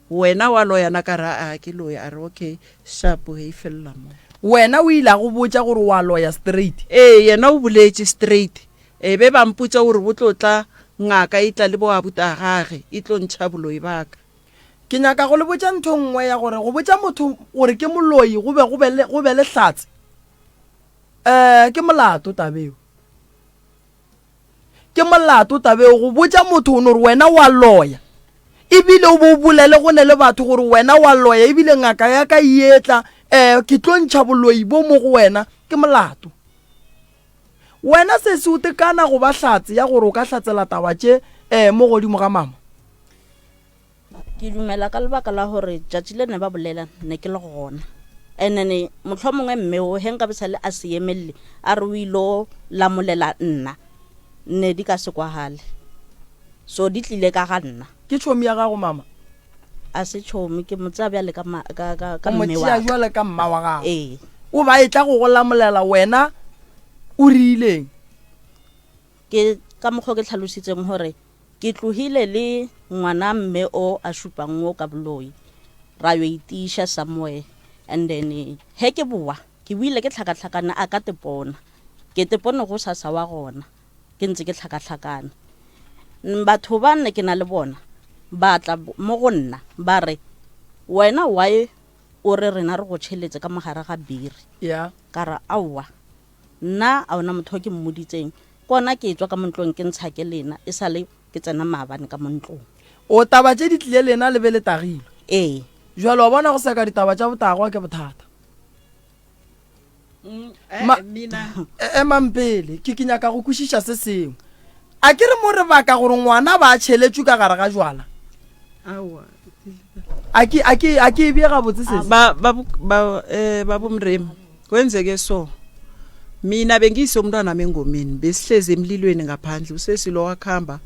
S2: wena wa loya na kara a ke loya are okay sharp he fella mo
S4: wena o ila go botsa gore wa loya straight
S2: yena o buletse straight be ba mputsa gore botlotla ngaka itla le bo abuta gage itlo ntšhaboloi baka
S4: ke nyaka go le botsa ntho nngwe ya gore go botsa motho gore ke moloi go be le hlatse ke molato tabeo go botsa motho o nore wena wa loya ebile o bo bolele go ne le batho gore wena wa loya ebile ngaka ya ka ietla ke tlo ntšhaboloi bo mo go wena ke molato wena se se utekana go ba hlatse ya gore o ka hlatsela taba tše mo godimo ga mama
S3: ke dumela ka lebaka la gore judge le ne ba bolela ne ke le gona enene motlhomongwe mme o henka besale a se emelle a re o ilo lamolela nna ne di ka se kwagale so di tlile ka ga nna
S4: ke tshomi ya gago mama
S3: a se tshomi ke motsabya le ka mme
S4: wa jwale ka mma wa gago o ba etla go lamolela wena o rileng
S3: ke ka mogho ke tlhalositseng gore ke tlohile le ngwana mme o a supang o ka boloi ra yo itisha somewhere and then he ke bua ke buile ke tlhakatlhakana a ka tepona ke tepona go sasa wa gona ke ntse ke tlhakatlhakana batho ba nne ke na le bona ba tla mo go nna ba re wena why o re rena re go tšheletse ka mogare ga biri ka ra aowa nna a ona motho ke mmoditseng kona ke tswa ka montlong ke ntsha ke lena e sale ke tsena maabane ka montlong
S4: o taba tše di tlile lena le be le tagile jwale wa bona go seka ditaba tša botagwa ke bothata mampele ke nyaka go kwešiša se sengwe a ke re mo re baka gore ngwana ba tšheletswe ka gare ga jwala a ke e bie gabotse se
S2: babomremi kwenzeke so mina bengiyise umntwana mengomeni besihlezi emlilweni ngaphandle usesilo wakhamba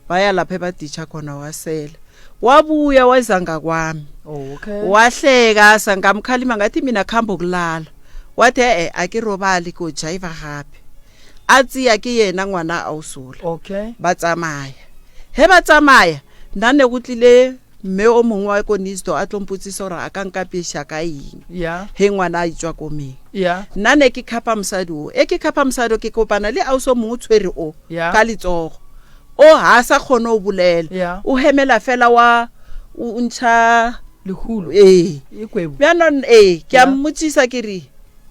S2: baya lapha ebaditsha khona wasela wabuya wazanga kwami wahleka sangamkhalima ngathi mina khamba ukulala wathi akirobali ko jive gape atsi ya ke yena ngwana ausula batsamaya he batsamaya nane kutlile mme o mongwe wa ko Nisdo a tlompotsa gore a ka nkapeša ka eng
S4: ya
S2: he ngwana a itswa ko meng
S4: ya
S2: nna ne ke khapa mosadi o ke khapa mosadi o ke kopana le auso mongwe tshwere o
S4: Ya.
S2: ka letsogo o ha a sa kgone o bolela
S4: Ya.
S2: o hemela fela o ntšha
S4: lehulu
S2: ee
S4: e kwebo
S2: bjaanong ke a mmotsisa ke re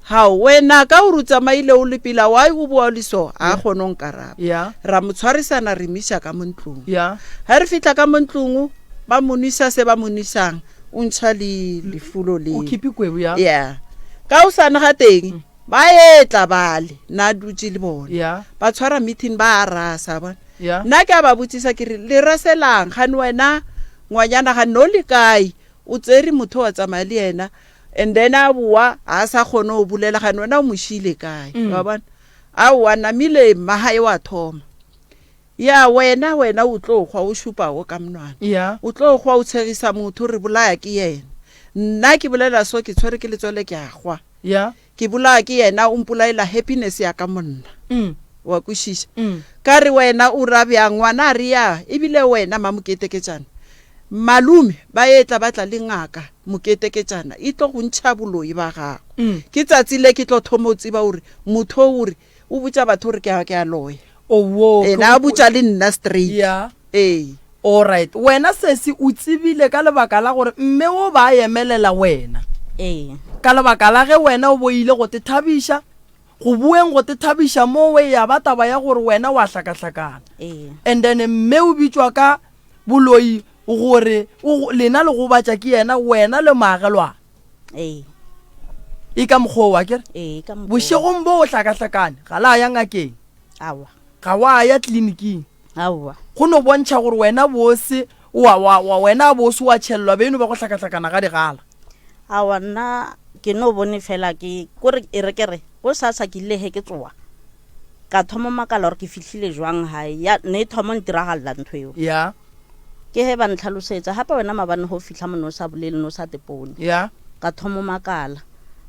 S2: hao wena ka o rutsamaile o le pila wa o boa le so a kgone o nkaraba
S4: ya
S2: ra mo tshwarisana re misa ka mo ntlong
S4: ya
S2: ha re fitla ka mo ntlong ba monisa se ba monisang o ntšha lefulo le
S4: o keep kwebo ya
S2: ya ka o sane ga teng ba etla bale na dutse le bona
S4: ya
S2: ba tshwara meeting ba a rasa bona
S4: ya
S2: nna ke a ba botsisa ke re le raselang gane wena ngwanyana ga no le kae o tsere motho wa tsamaya le yena and then a boa a sa kgone o bolela gane wena o mošile kae wa bona a wa namile mahae wa thoma ya wena o tlo gwa o šupago ka monwana
S4: ya
S2: o tlo gwa o tshegisa motho re bolaya ke yena nna ke bolela so ke tshwere ke letswele ke a gwa
S4: ya
S2: ke bolaya ke yena o mpolaela happiness ya ka monna wa kwešiša
S4: Mm.
S2: ka re wena o ra bjang ngwana a re ya ebile wena mamoketeketšana malume ba etla ba tla le ngaka moketeketšana e tlo go ntšha boloi ba gago ke tsatsi le ke tlo thoma o tseba gore motho ore o botsa batho gore ke a loya
S4: owo
S2: ena a botsa le nna straight
S4: ya
S2: ee
S4: alright wena sesi o tsebile ka lebaka la gore mme o ba a emelela wena
S3: ee
S4: ka lebaka la ge wena o boile go te thabiša go bueng go te thabiša mo we ya ba taba ya gore wena wa hlakahlakana
S3: ee
S4: and then mme o bitswa ka boloi gore lena le go batša ke yena wena le maagelwana
S3: ee
S4: e ka mokgwa wa kere
S3: ee ka mokgwa.
S4: bošegong bo o hlakahlakane ga la ya ngakeng
S3: awa
S4: ga wa ya tleliniking
S3: awa
S4: go no bontšha gore wena bose wena bose wa tšhellwa beno ba go hlakahlakana ga digala
S3: awa nna ke no bone fela ke kore e re kere go sasa ke ile he ke tsoa ka thoma makala gore ke fitlhile jwang hae ya ne thoma ntiragalela ntho eo
S4: ya
S3: ke he ba ntlhalosetsa gape wena mabane go fitlha mono sa bolele no sa tepone
S4: ya
S3: ka thoma makala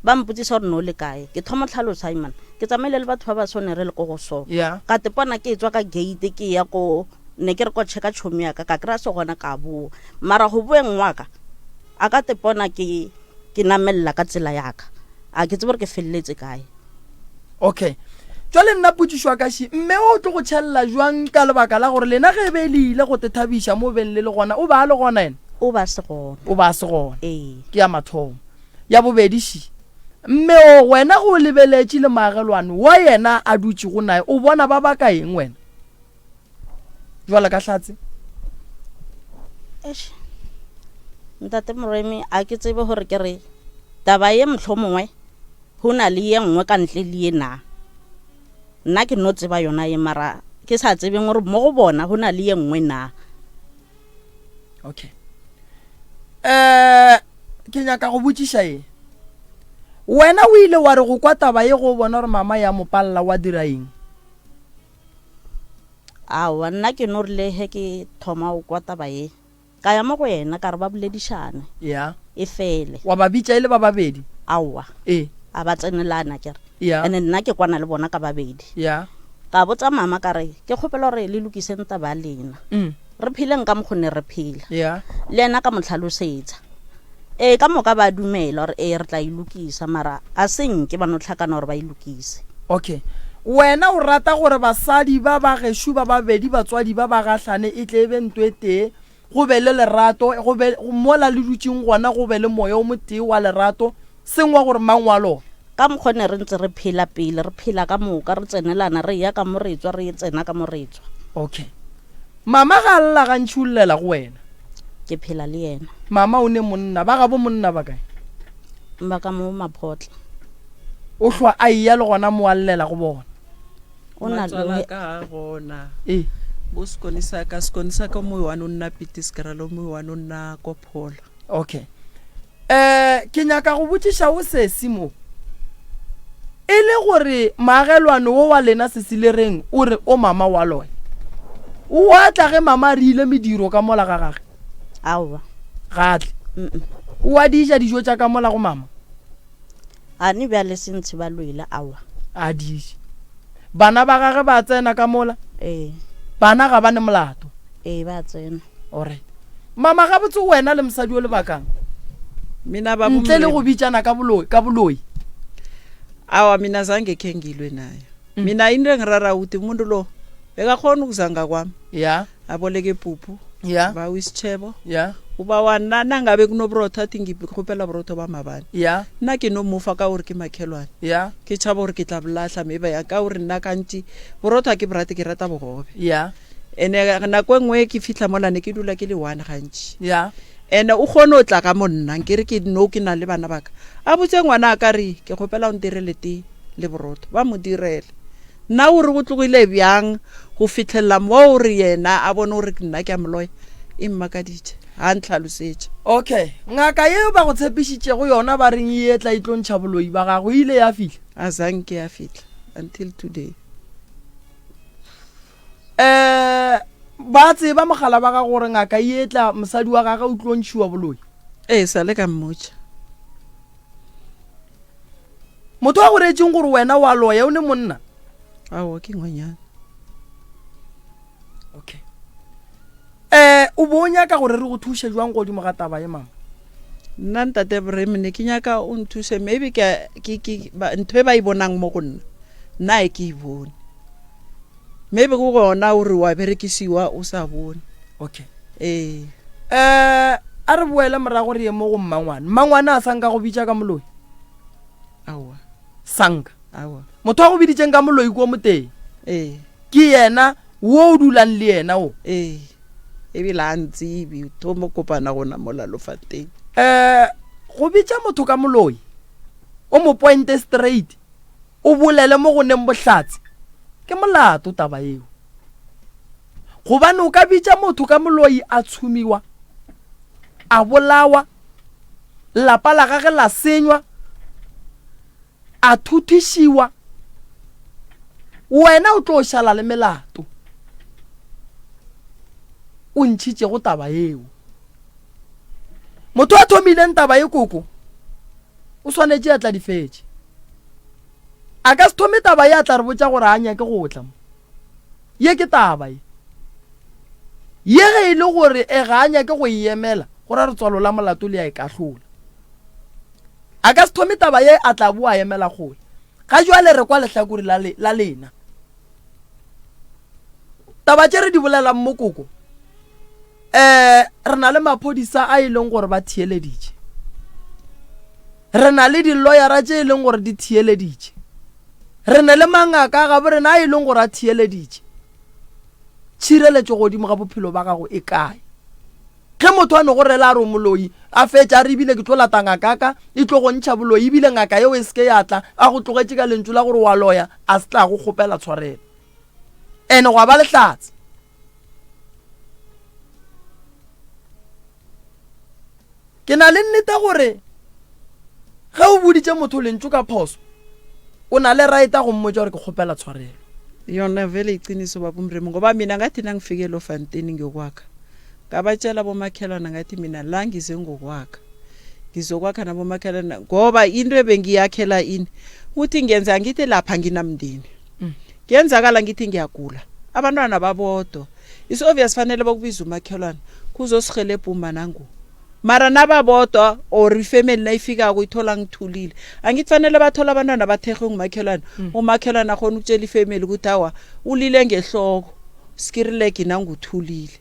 S3: ba mpotsisa gore no le kae ke thoma tlhalosa imana ke tsamaile le batho ba ba sone re le ko go so
S4: ya
S3: ka tepona ke tswa ka gate ke ya ko ne ke re ko checka chomi ya ka kry-a se gona ka boa mara go boeng waka a ka tepona ke namella ka tsela yaka a ke tsebe gore ke feleletse kae
S4: okay jwale nna potsišwa ka še mme o tlo go tšhelela jwang ka lebaka la gore lena ge be le ile go te thabiša mo beng le le gona o ba a le gona ene
S3: o ba se gona
S4: o ba a se gona
S3: ee
S4: ke ya mathomo ya bobedi še mme o wena go lebeletše le maagelwane wa yena a dutse go nae o bona ba baka eng wena jwale ka hlatse
S3: eish ntate moremi a ke tsebe gore ke re taba ye motlho mongwe go na le ye nngwe ka ntle le ye na nna ke no tseba yona ye mara ke sa tsebeng gore mo go bona go na le ye nngwe na
S4: okay ke nyaka go botšiša ye wena o ile wa re go kwa taba ye go bona gore mama ya mopalela wa dira eng
S3: awa nna ke no rile he ke thoma o kwa taba ye ka ya mo go yena ka re ba boledišane
S4: ya
S3: e fele
S4: wa ba bitša e le ba babedi
S3: awa
S4: e
S3: a ba tsenelana kere
S4: ya
S3: and nna ke kwana le bona ka babedi
S4: ya
S3: ka botsa mama ka re ke kgopela gore le lokiseng taba ya lena re phileng ka mokgone re phela
S4: ya
S3: le ena ka motlhalosetsa ee ka moka ba dumela gore ee re tla ilokisa mara a senke ba no tlhakana gore ba ilokise
S4: okay wena o rata gore basadi ba ba gešo ba babedi batswadi ba ba gahlane e tle be ntwe tee go be le lerato go be mola le dutšeng gona go be le moya o motee wa lerato sengwa gore mang wa lona
S3: ka mokgone re ntse re phela pele re phela ka moka re tsenelana re ya ka moretswa re tsena ka moretswa
S4: okay mama ga lla ga ntšhullela go wena
S3: ke phela le yena
S4: mama o ne monna ba ga bo monna ba kae
S3: ba ka mo maphotla
S4: o hlwa a iya le gona mo a llela go bona
S3: o na
S2: matswala
S3: le
S2: ka gona
S4: e
S2: bo skone sa ka mo wa no nna Pitiskerala mo wa no nna Kophola
S4: okay ke nyaka go botšiša o sesi mo e le gore maagelwane wo wa lena sesilereng o re o mama wa lona o a tla ge mama a re ile mediro ka mola ga gage
S3: awa
S4: gatle o a dija dijo tša ka mola go mama
S3: a ne bjale sentse ba loile awa
S4: a dija bana ba gage ba tsena ka mola
S3: ee
S4: bana ga ba ne molato
S3: ee ba tsena
S4: alright mama ga botse wena le mosadi o le bakang
S2: mina baba
S4: ntle le go bitsana ka boloi
S2: awa mina zange khe ngilwe nayo mina into engirara ukuthi umuntu lo bekakhona ukuzanga kwami
S4: ya
S2: aboleke ipuphu
S4: ya
S2: bawa isitshebo
S4: ya
S2: uba nangabe kunoburotho athi ngikgopela burotho ba mabane
S4: ya
S2: nna ke nomufa ka gore ke makhelwane
S4: ya
S2: ke tšhaba gore ke tla bolahla maybe ya ka gore nna kantsi borotho a ke borate ke rata bogobe
S4: ya
S2: ene nako engwe ke fitlha molane ke dula ke le one gantši
S4: ya
S2: ene o kgone o tla ka mo nna nkere ke no ke na le bana baka a botse ngwana a ka re ke kgopela o ntirele te le borotho ba mo direle nna o re go tlogile bjang go fitlhelela mo o re yena a bone gore nna ke a moloya e mmakaditše ga ntlhalosetša
S4: okay ngaka yeo ba go tshepišitšego yona ba reng e tla itlontšha boloi ba gago ile ya fihla
S2: a zanke ya fitlha until today
S4: ba tseba mogala ba ga gore ngaka e tla mosadi wa gaga o tlontšhiwa boloi
S2: sa le ka mmotša
S4: motho wa go reetseng gore wena wa loya o ne monna
S2: ao ke ngwanyana
S4: okay o bo o nyaka gore re go thuše jwang godimo ga taba ye mama
S2: nna ntate bremene ke nyaka o nthuse maybe ntho e ba e bonang mo go nna e ke e bone maybe go gona gore wa berekisiwa o sa bone
S4: okay
S2: a
S4: re boele morago re ye mo go mmangwana a sanka go bitša ka moloi
S2: aowa
S4: sanka
S2: aowa
S4: motho wa go biditšeng ka moloi ko moteng ke yena wo o dulang le yena o
S2: ebile a ntsebe to mo kopana gona mo lalofateng
S4: go bitša motho ka moloi o mo pointe straight o bolele mo go neng bohlatse ke molato taba eo gobane o ka bitša motho ka moloi a tshumiwa a bolawa lapa la gage la senywa a thuthišiwa wena o tlo šala le melato o ntšhitše go taba eo motho a thomileng taba e koko o swanetše a tla difetše a ka se thome taba ye a tla re botša gore a nyake go tla ye ke taba ye ge e le gore ga a nyake go e emela gore re tswalo la molato le a e kahlola a ka se thome taba ye a tla boa emela gole ga jwale re kwa lehlakore la lena taba tše re di bolelang mo koko re na le maphodisa a e leng gore ba thieleditše re na le di-lawyera tše e leng gore di thieleditše re na le mangaka a gabe rena a e leng gore a thieleditše tšhireletšo godimo ga bophelo ba gago e kae ge motho a ne go rela a re moloi a fetša a re ebile ke tlo lata ngakaka e tlo go ntšha boloi ebile ngaka yeo e seke ya tla a go tlogetše ka lentšu la gore wa loya a se tla go kgopela tshwarelo ene go ba lehlatse ke na le nnete gore ge o boditše motho lentšu ka phoso o na le raita go mmotša gore ke kgopela tshwarelo
S2: yona vele iqiniso babumremo ngoba mina ngathi nangifike eLofanteni ngiyokwakha ngabatshela bomakhelwana ngathi mina la ngize ngokwakha ngizokwakha nabomakhelwana ngoba into ebengiyakhela ini uthi ngenza ngithi lapha nginamndeni kuyenzakala ngithi ngiyagula abantwana babodwa is obvious fanele bokubiza umakhelwana kuzosihelebha umanangu mara nababodwa or ifamily nayifika kuyithola ngithulile angikufanele bathola abantwana bathekhe ngumakhelwana umakhelwana akhona ukutshela ifamily ukuthi awa ulile ngehloko skirileki nanguthulile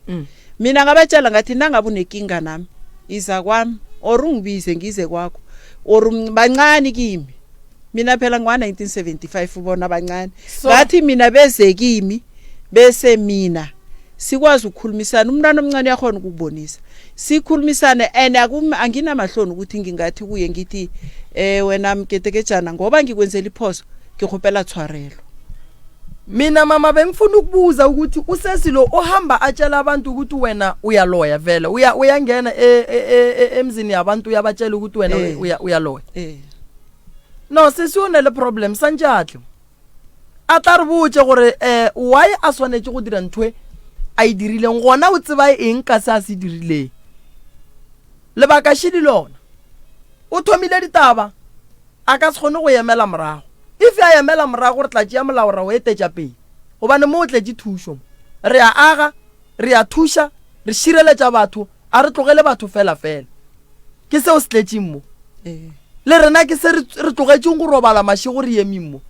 S2: mina ngabatshela ngathi nangabe unekinga nami iza kwami or ungibize ngize kwakho or bancane kimi mina phela ngwa1975 ubona bancane ngathi mina beze kimi bese mina sikwazi ukukhulumisana umntwana omncane yakhona ukubonisa sikhulumisane and anginamahloni ukuthi ngingathi kuye ngithi wena mketekejana ngoba ngikwenzela iphoso ngikhophela tshwarelo
S4: mina mama bengifuna ukubuza ukuthi usesilo ohamba atshela abantu ukuthi wena uyaloya vele uyangena emzini yabantu uyabatshela ukuthi wena uyaloya no sesione le problem sanjatlo a tla re botse gore why a swanetse go dira ntwe a e dirileng gona o tseba eng ka sa se dirileng lebaka shedi lona o thomile ditaba a ka se kgone go emela morago if a emela morago re tla tšea molao ra o etetša pele gobane mo o tletse thušo re a aga re a thuša re šireletša batho a re tlogele batho fela ke seo se tletseng mo
S2: Eh.
S4: le rena ke se re tlogetseng go robala mašego re emeng mo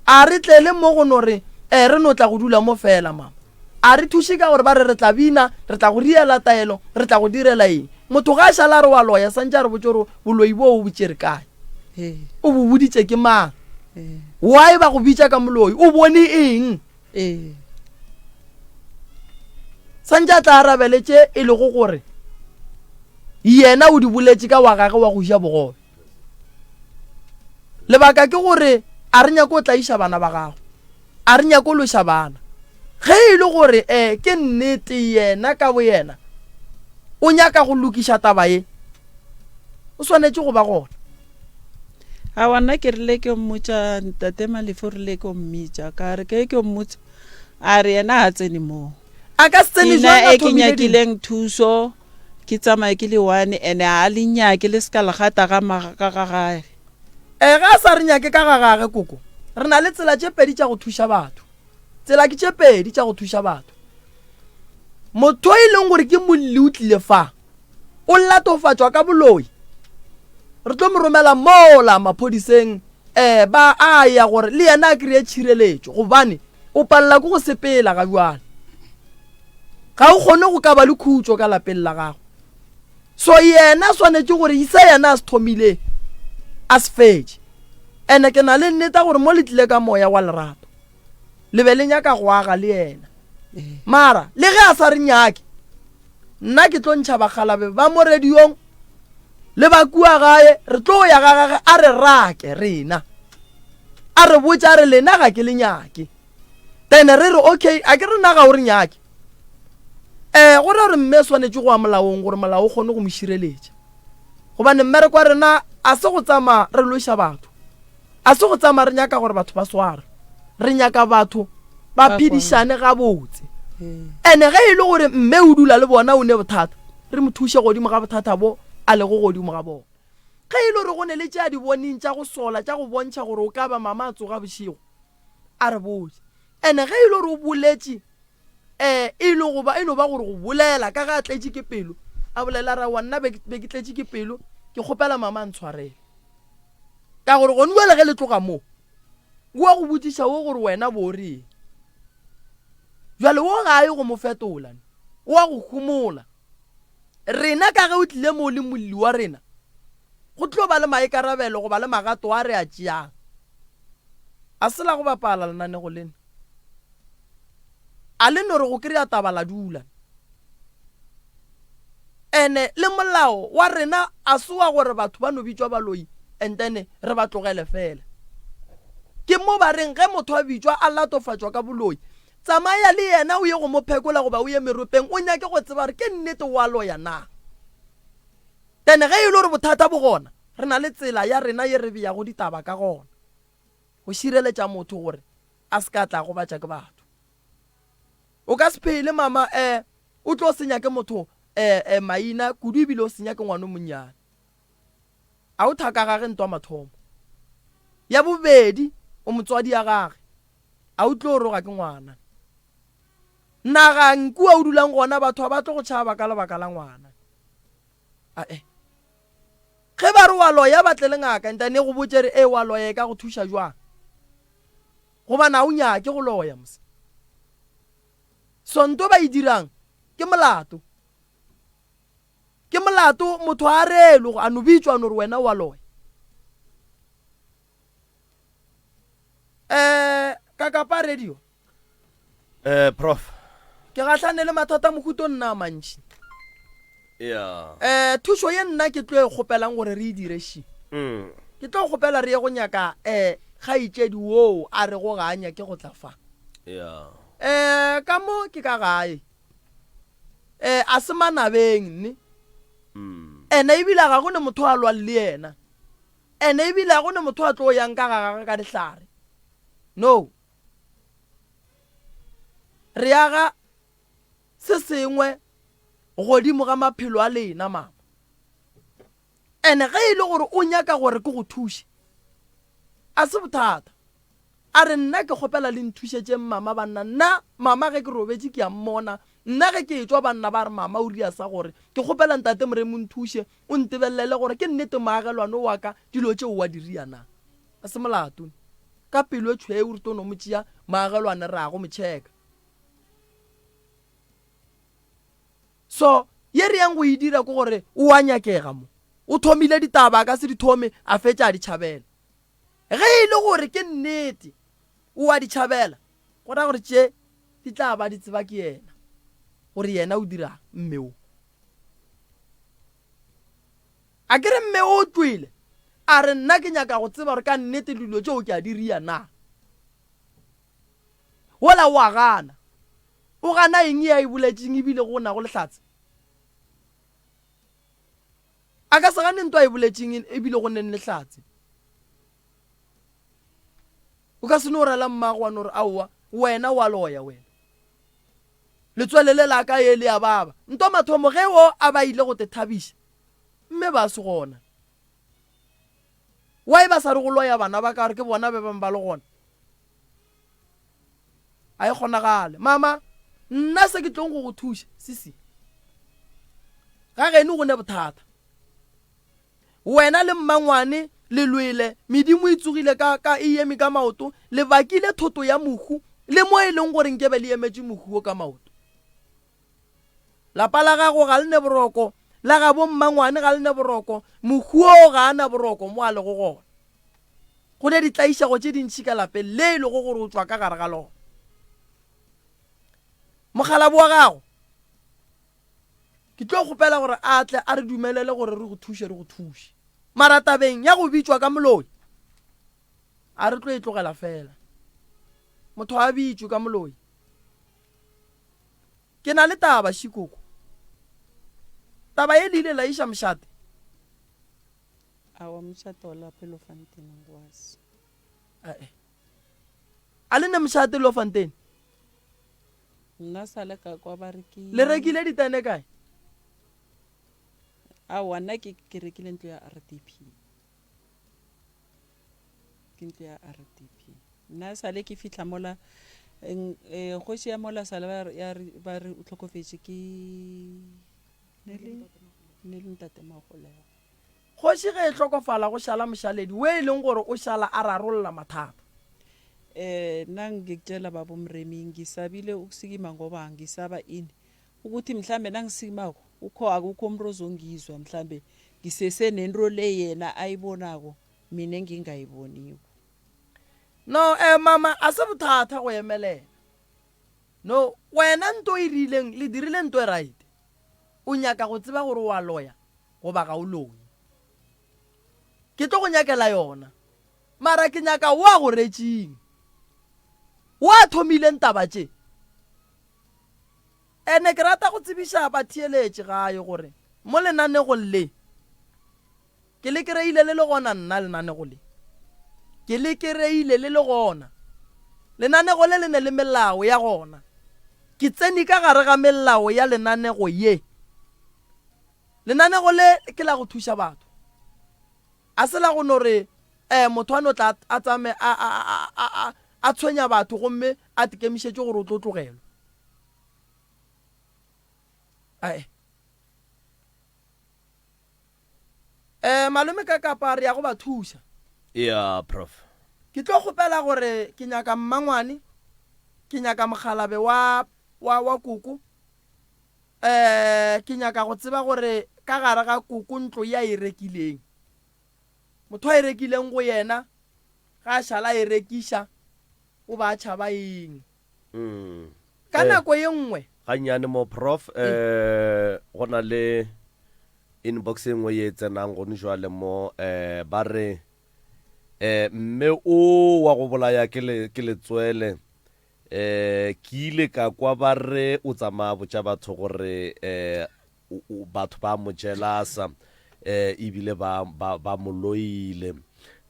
S4: a re tlele mo go no re re no tla go dula mo fela mama a re thuše ka gore ba re tla bina re tla go riela taelo re tla go direla eng motho ga a šala re wa loya santse a re botse gore boloi bo o botsere kae o bo boditse ke mang why ba go bitsa ka moloi o bone eng santse a tla arabeletse e le go gore yena o di boletse ka wa gage wa go ja bogobe lebaka ke gore a re nyako o tla iša bana ba gago a re nyako o loša bana ge e le gore ke nnete yena ka bo yena o nyaka go lokiša taba ye o swanetse go ba gona
S2: a wana ke rile ke mmotsa ntate Malefo rile ke mmitsa ka re ke mmotsa a re yena a tsene mo
S4: a ka se tsene jwang
S2: a ke nyakileng thuso ke tsamaye ke le one ene a le nyake le ska la gata ga gage
S4: ga sa re nyake ka ga gage koko re na le tsela tše pedi tša go thuša batho tsela ke tše pedi tša go thuša batho motho e leng gore ke molli o tlile fa o latofatswa ka boloi re tlo mo romela mola maphodiseng ba a ya gore le yena a kry-e tšhireletšo gobane o palela ke go sepela ga bjale ga o kgone go ka ba le khutso ka lapeng la gago so yena swanetse gore isa yena a se thomile a se fetše ene ke na le nneta gore mo le tlile ka moya wa lerato le be le nyaka go aga le yena mara le ge a sa re nyake nna ke tlo ntšha bagalabe ba mo radiong le ba kua gae re tlo ya ga gage a re rake rena a re botse a re lena ga ke le nyake tene re re okay a ke re nna ga o re nyake gore gore mme swanetse go a molaong gore molao o kgone go mo šireletša gobane mmereko wa rena a se go tsama re loša batho a se go tsama re nyaka gore batho ba sware re nyaka batho ba phedišane gabotse ene ge e le gore mme o dula le bona o ne bothata re mo thuše godimo ga bothata bo a le go godimo ga bona ge e le gore go ne le tša di boneng tša go sola tša go bontšha gore o ka ba mama a tsoga bošego a re botse ene ge e le gore o boletše e no ba gore go bolela ka ga a tletše ke pelo a bolela ra wa nna be ke tletše ke pelo ke kgopela mama a ntshwarele ka gore gone wele ge le tloga mo o a go botsiša wo gore wena bo reng jwale wo ga ye go mo fetola o a go humola rena ka ge o tlile mo le molli wa rena go tlo ba le maikarabelo go ba le magato a re a tšeang a sela go bapala lenanego lena a le no re go kry-a taba la dula ene le molao wa rena a se wa gore batho ba no bitswa baloi and then re ba tlogele fela ke mo ba reng ge motho a bitswa a latofatswa ka boloi tsamaya le yena o ye go mo phekola goba o ye meropeng o nyake go tseba re ke nnete wa loya na tene ge e le gore bothata bo gona re na le tsela ya rena ye re beya go ditaba ka gona go šireletša motho gore a se ka tla go batša ke batho o ka se phele mama o tlo senya ke motho maina kudu ebile o senya ke ngwana monnyane a o thaka gage ntwa mathomo ya bobedi o motswadi ya gage a o tlo roga ke ngwana naga nkua o dulang gona batho ba tlo go tšhaba ka lebaka la ngwana ge ba re wa loya batle le ngaka ntane go botsere wa loya ka go thuša jwang gobana o nyake go loya mose sonto ba e dirang ke molato motho a relo a no bitswa no re wena wa loya ka kapa radio
S1: prof
S4: ke gatlhane le mathata mohuto nna mantši thušo ye nna ke tlo e kgopelang gore re e dire shi ke tlo kgopela re ye go nyaka kgaitšedi woo a re go ganya ke go tla fa ka mo ke ka gae a se manabeng ne ene ebile ga go ne motho a lwa le yena ene ebile ga go ne motho a tlo yang ka gagage ka dihlare no re aga se sengwe godimo ga maphelo a lena mama ene ge e le gore o nyaka gore ke go thuše a se bothata a re nna ke kgopela le nthušetšeng mama banna nna mama ge ke robetse ke a mmona nna ge ke tswa banna ba re mama o ria sa gore ke kgopela ntate Moremo nthushe o ntebelele gore ke nnete maagelwane wa ka dilo tšeo wa diria na a se molato ka pelo e tshweu o re tono mo tšea maagelwane re a go motšheka so ye re yang go e dira ko gore o a nyakega mo o thomile ditaba ka se di thome a fetša a di tšhabela ge e le gore ke nnete o a di tšhabela go ra gore tše di tla ba di tseba ke yena gore yena o dira mmeo a ke re mmeo o tswile a re nna ke nyaka go tseba gore ka nnete dilo tšeo ke a di ria na wola o a gana o gana eng ya e boletšeng ebile go na go lehlatse a ka se gane ntwa e boletšeng ebile go neng lehlatse o ka se no rela mmagwane gore aowa wena wa loya wena letswele la ka ye le ya baba nto mathomo ge o a ba ile go te thabiša mme ba se gona wa e ba sa re go loya bana ba ka gore ke bona be bang ba le gona a e kgonagale mama nna se ke tlong go go thuša sisi ga geno go ne bothata wena le mmangwane le lwele medimo e tsogile ka e eme ka maoto le bakile thoto ya mohu le mo e leng gore nke be le emetše mohu o ka maoto lapa la gago ga le ne boroko la ga bo mmangwane ga le ne boroko mohu o ga ana boroko mo a le go gona go ne di tlaišago tše dintšhi ka lapeng le e le go gore o tswa ka gare ga lona mogalabu wa gago ke tlo kgopela gore a tle a re dumelele gore re go thuše maratabeng ya go bitšwa ka moloi a re tlo e tlogela fela motho a bitšwe ka moloi ke na le taba Shikoko taba e le ile la iša mošate
S2: awa mošate o la Pelofanteng ngwase
S4: a le ne mošate Pelofanteng
S2: nna sale ka kwa ba re ke
S4: le rekile ditene kae
S2: awa nna ke rekile ntlo ya RDP ke ntlo ya RDP nna sale ke fitla mola kgoši ya mola sale ba re o tlhokofetše ke ne le ntate Magolego
S4: kgoši ge e tlhokofala go šala mošaledi we e leng gore o šala a rarolola mathata
S2: nna ngikutshela baba uMremi ngisabile ukusikima ngoba ngisaba ini ukuthi mhlambe nangisikimako akukho umuntu ozongizwa mhlambe ngisese nento le yena ayibonako mina engingayiboniko
S4: no mama a se bothata go emelela no wena nto e rileng le dirile nto e right o nyaka go tseba gore wa loya goba ga o loye ke tlo go nyakela yona mara ke nyaka wa go retšeng wa thomile ntaba tše ene ke rata go tsebiša batheeletše gae gore mo lenanego le ke le kereile le le gona nna lenanego le ke le kereile le le gona lenanego le ne le melao ya gona ke tsene ka gare ga melao ya lenanego ye lenanego le ke la go thuša batho a se la go no re motho a no tla a tsame a tshwenya batho gomme a tekemišetše gore o tlo tlogelwa malome ka kapa re ya go ba thuša
S1: ya prof
S4: ke tlo kgopela gore ke nyaka mmangwane ke nyaka mogalabe wa kuku ke nyaka go tseba gore ka gare ga kuku ntlo ya e rekileng motho a e rekileng go yena ga a šala e rekiša o ba tšhaba eng ka nako ye nngwe
S1: gannyane mo prof go na le inbox engwe ye tsenang gone jwale mo ba re mme o wa go bolaya ke letswele ke ile ka kwa ba re o tsamaya botša batho gore batho ba mo jelasa ebile ba mo loile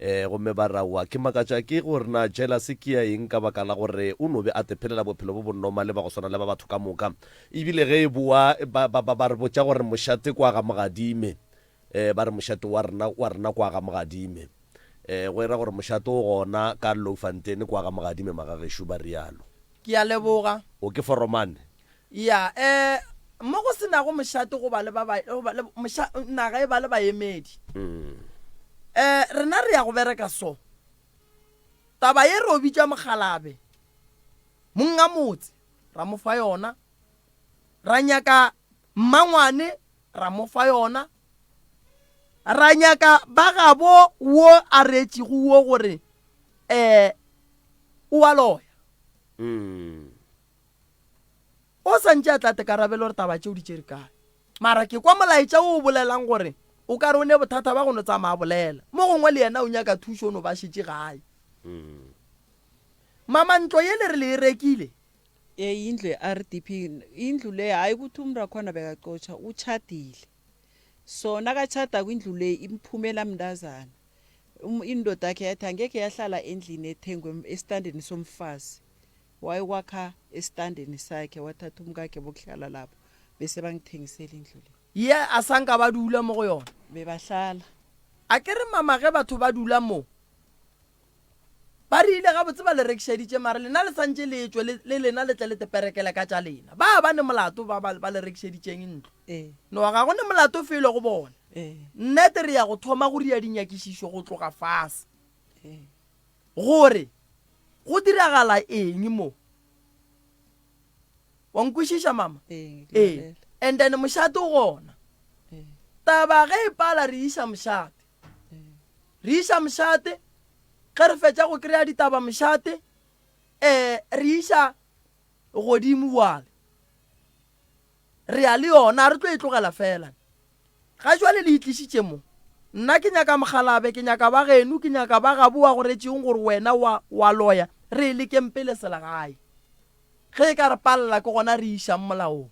S1: gomme ba rawa ke makatša ke gore na jealous ke ya eng ka baka la gore o no be a tephelela bophelo bo bonoma le ba go swana le ba batho ka moka ebile ge e boa ba re botša gore mošate kwa ga mogadime ba re mošate wa rena kwa ga mogadime go era gore mošate o gona ka Lowfontein kwa ga mogadime magagešo ba rialo
S4: ke a leboga
S1: o ke foromane
S4: ya mo go sena go mošate go ba le naga e ba le baemedi rena re ya go bereka so taba ye re o bitša Mogalabe monga motse ra mo fa yona ra nyaka Mmangwane ra mo fa yona ra nyaka ba gabo wo a retši go wo gore o a loya o santse a tlate karabelo re taba tšeo di tšere kae mara ke kwa molaetša o bolelang gore o ka re o ne bothata ba go no tsamaya bolela mo gongwe le yena o nyaka thušo o no ba šetše gae mama ntlo ye le re le e rekile
S2: indlu ye-RDP indlu le hayi ukuthi umntu wakhona bekacotsha utshadile so nakatshada kwindlu le imphumela mntazana indoda yakhe yathi angeke yahlala endlini ethengwe esitandeni somfazi wayekwakha esitandeni sakhe wathatha umkakhe bokuhlala lapho bese bangithengisela indlu le
S4: ye a sanka ba dula mo go yona
S2: bebahlala
S4: a ke re mama ge batho ba dula mo ba rile ga botse ba le rekšeditše mara lena le santse le tswe le lena le tle le teperekele ka tša lena ba ne molato ba le rekšeditšeng ntlo no ga go ne molato felo go bona nnete re ya go thoma go ria dinyakišišo go tloga fase gore go diragala eng mo wa nkwešiša mama and then mošate o gona taba ge e pala re iša mošate ge re fetša go kry-a ditaba mošate re iša godimo wale re ya le yona re tlo e tlogela fela ga jwale le itlišitše mo nna ke nyaka Mogalabe ke nyaka ba geno ke nyaka ba gabo wa go retšeng gore wena wa loya re le kempele selegae ge e ka re palela ke gona re išang molaong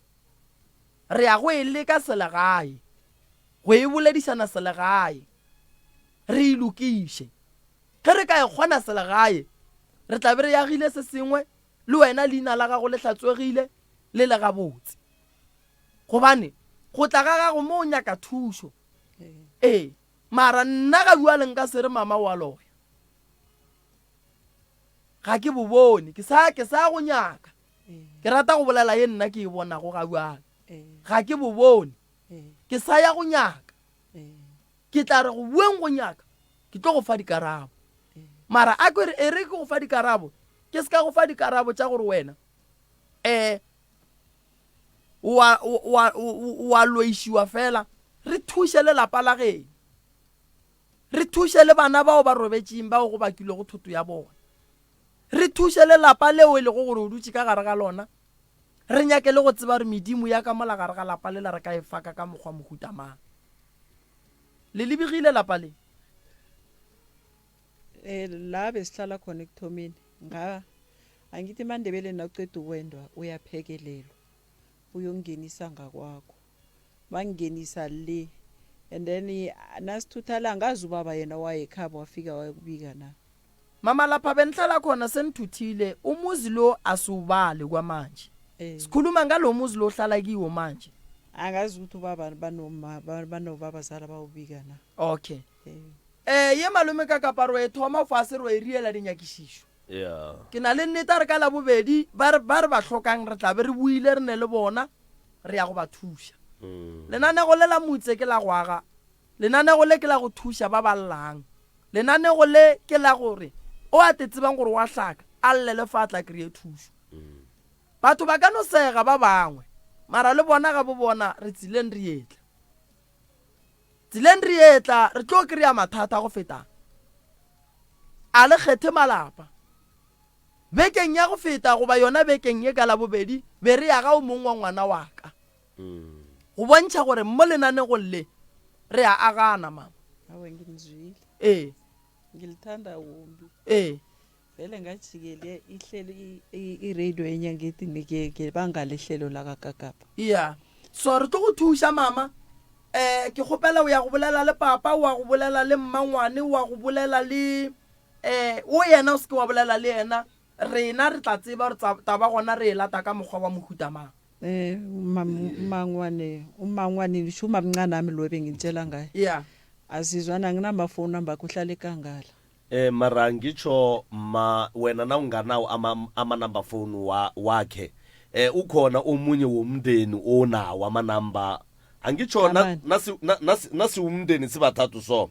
S4: re ya go e leka selegae go e boledišana selegae re ilokiše ge re ka e kgona selegae re tla be re yagile se sengwe le wena leina la gago le hlatswegile le le gabotse gobane go tla ga gago mo o nyaka thušo mara nna ga bua le nka se re mama wa loya ga ke bobone ke sa go nyaka ke rata go bolela ye nna ke e bonago ga buale ga ke bobone ke sa ya go nyaka ke tla re go bueng go nyaka ke tlo go fa dikarabo mara a ke re ke go fa dikarabo ke se ka go fa dikarabo tša gore wena wa loišiwa fela re thuše le lapa la geno re thuše le bana bao ba robetšeng bao go bakile go thoto ya bona re thuše le lapa leo e lego gore o dutše ka gare ga lona re nyake le go tseba re medimo ya ka mola gare ga lapa le la re ka e faka ka mokgwa mohutamang le lebegile lapa le
S2: la besihlala khona ekuthomeni angithi eMandebeleni nakuceda ukwendwa uyaphekelelwa uyongenisa ngakwakho bangenisa le and then nasithuthala ngazi ubaba yena wayekhaba wafika wayekubika na
S4: mama lapha benihlala khona senithuthile umuzi lo asiubale kwamanje sikhuluma ngalo muzi lo ohlala kiwo manje
S2: angazi ukuthi ubaba banobaba zala bawubika na
S4: okay ye malume ka kaparo e thoma fase ro e riela dinyakišišo ke na le nnete re ka la bobedi ba re ba hlokang re tla be re buile re ne le bona re ya go ba thuša lenanego le la motse ke la go aga lenanego le ke la go thuša ba ballang lenanego le ke la gore o a tetsebang gore wa hlaka a llele fa tla kry-e thušo batho ba ka no sega ba bangwe mara le bona ga bo bona re tsileng re etla re tlo kry-a mathata go feta a le kgethe malapa bekeng ya go feta goba yona bekeng ye ka la bobedi be re ya ga o mongwe wa ngwana wa ka go bontšha gore mo lenanego le re a agana mama
S2: awe ngimzwile ngilithanda wumbi vele ngajikele ihlelo i-radio enyangethini ke bangalehlelo la kakakapa
S4: so re tlo go thuša mama ke kgopela o ya go bolela le papa wa go bolela le Mmangwane wa go bolela le o yena o se ke wa bolela le yena rena re tla tseba re taba gona re lata ka mokgwa wa mohutamang
S2: umangwane lishuma mncane ami lo bengitshela ngaye azizwana nginamafoni namba kuhlala ekangala
S1: mara ngitsho wena na unganawo ama number phone wakhe ukhona omunye womndeni onawo amanamba angitsho nasi umndeni sibathathu so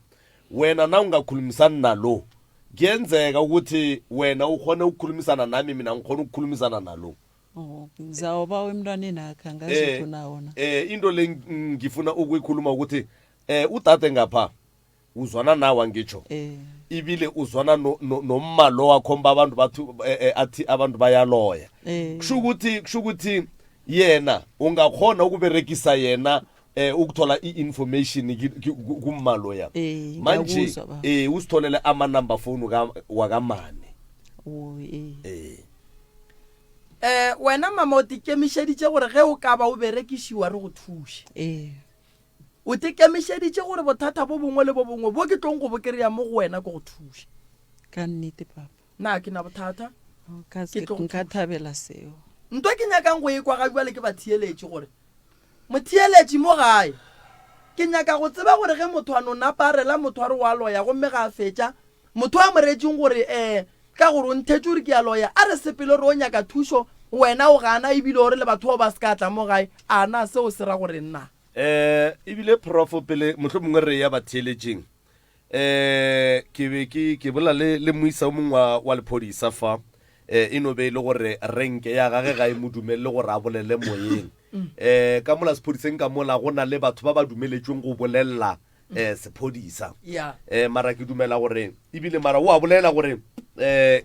S1: wena na ungakhulumisana nalo kuyenzeka ukuthi wena ukhona ukukhulumisana nami mina ngikhona ukukhulumisana nalo
S2: ngizawuba wemntwaneni akhe angazi khona
S1: into le ngifuna ukuyikhuluma ukuthi udade ngapha uzwana nawe ngitsho ibile uzwana nommalo wakhomba abantu bathu athi abantu bayaloya kusho ukuthi yena ungakhona ukuberekisa yena ukuthola i-information kummalo ya manje usitholele ama-number phone wakamane
S4: wena mama o tikemišeditše gore ge o ka ba o berekišiwa re go thuše o tikemišeditše gore bothata bo bongwe le bo bongwe bo ke tlong go bo kry-a mo go wena ko go thuše
S2: ka nnete papa
S4: na ke na bothata
S2: nka thabela seo
S4: ntwa ke nyakang go ekwa ga bjale ke ba thieletše gore mothieletši mo gae ke nyaka go tseba gore ge motho a no naparela motho a re wa loya gomme ga a fetša motho a moretseng gore ka gore o nthetše gore ke a loya a re sepele gore o nyaka thušo wena o gana ebile gore le batho ba se ka tla mo gae a na seo se ra gore nna
S1: ebile profo pele motlho mongwe re ya batheeletseng ke bola le moisa o mongwe wa lephodisa fa eno be ile gore renke ya gage ga e mo dumelele gore a bolele moyeng ka mola sephodiseng ka mola go na le batho ba ba dumeletsweng go bolelela sephodisa mara ke dumela gore ebile mara o a bolela gore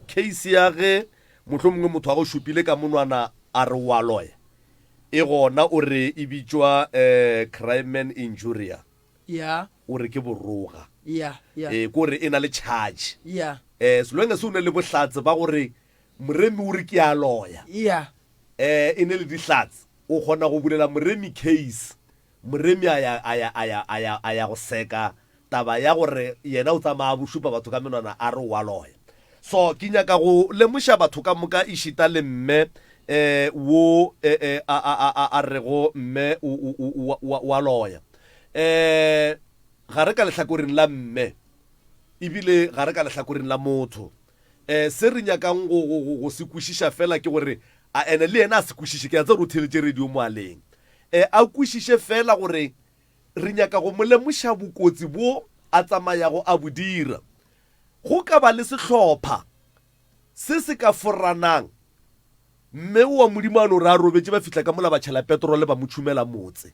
S1: case ya ge motlho mongwe motho a go šupile ka monwana a re wa loya e gona o re e bitswa crime and injuria o re ke boroga ko re e na le charge selwenge se o ne le bohlatse ba gore moremi o re ke a loya e ne le dihlatse o kgona go bulela moremi case moremi a ya go seka taba ya gore yena o tsamaya bošupa batho ka menwana a re wa loya so ke nyaka go lemoša batho ka moka e šita le mme wo a rego mme wa loya ga re ka lehlakoreng la mme ebile ga re ka lehlakoreng la motho se re nyakang go se kwešiša fela ke gore a ene le yena a se kwešiše ke a tse re o theletše radio moaleng a kwešiše fela gore re nyaka go mo lemoša bokotsi bo a tsamayago a bo dira go ka ba le sehlopha se se ka foranang mme wa modimano re a robetse ba fihla ka mola ba tšhela petrole ba mo tšhumela motse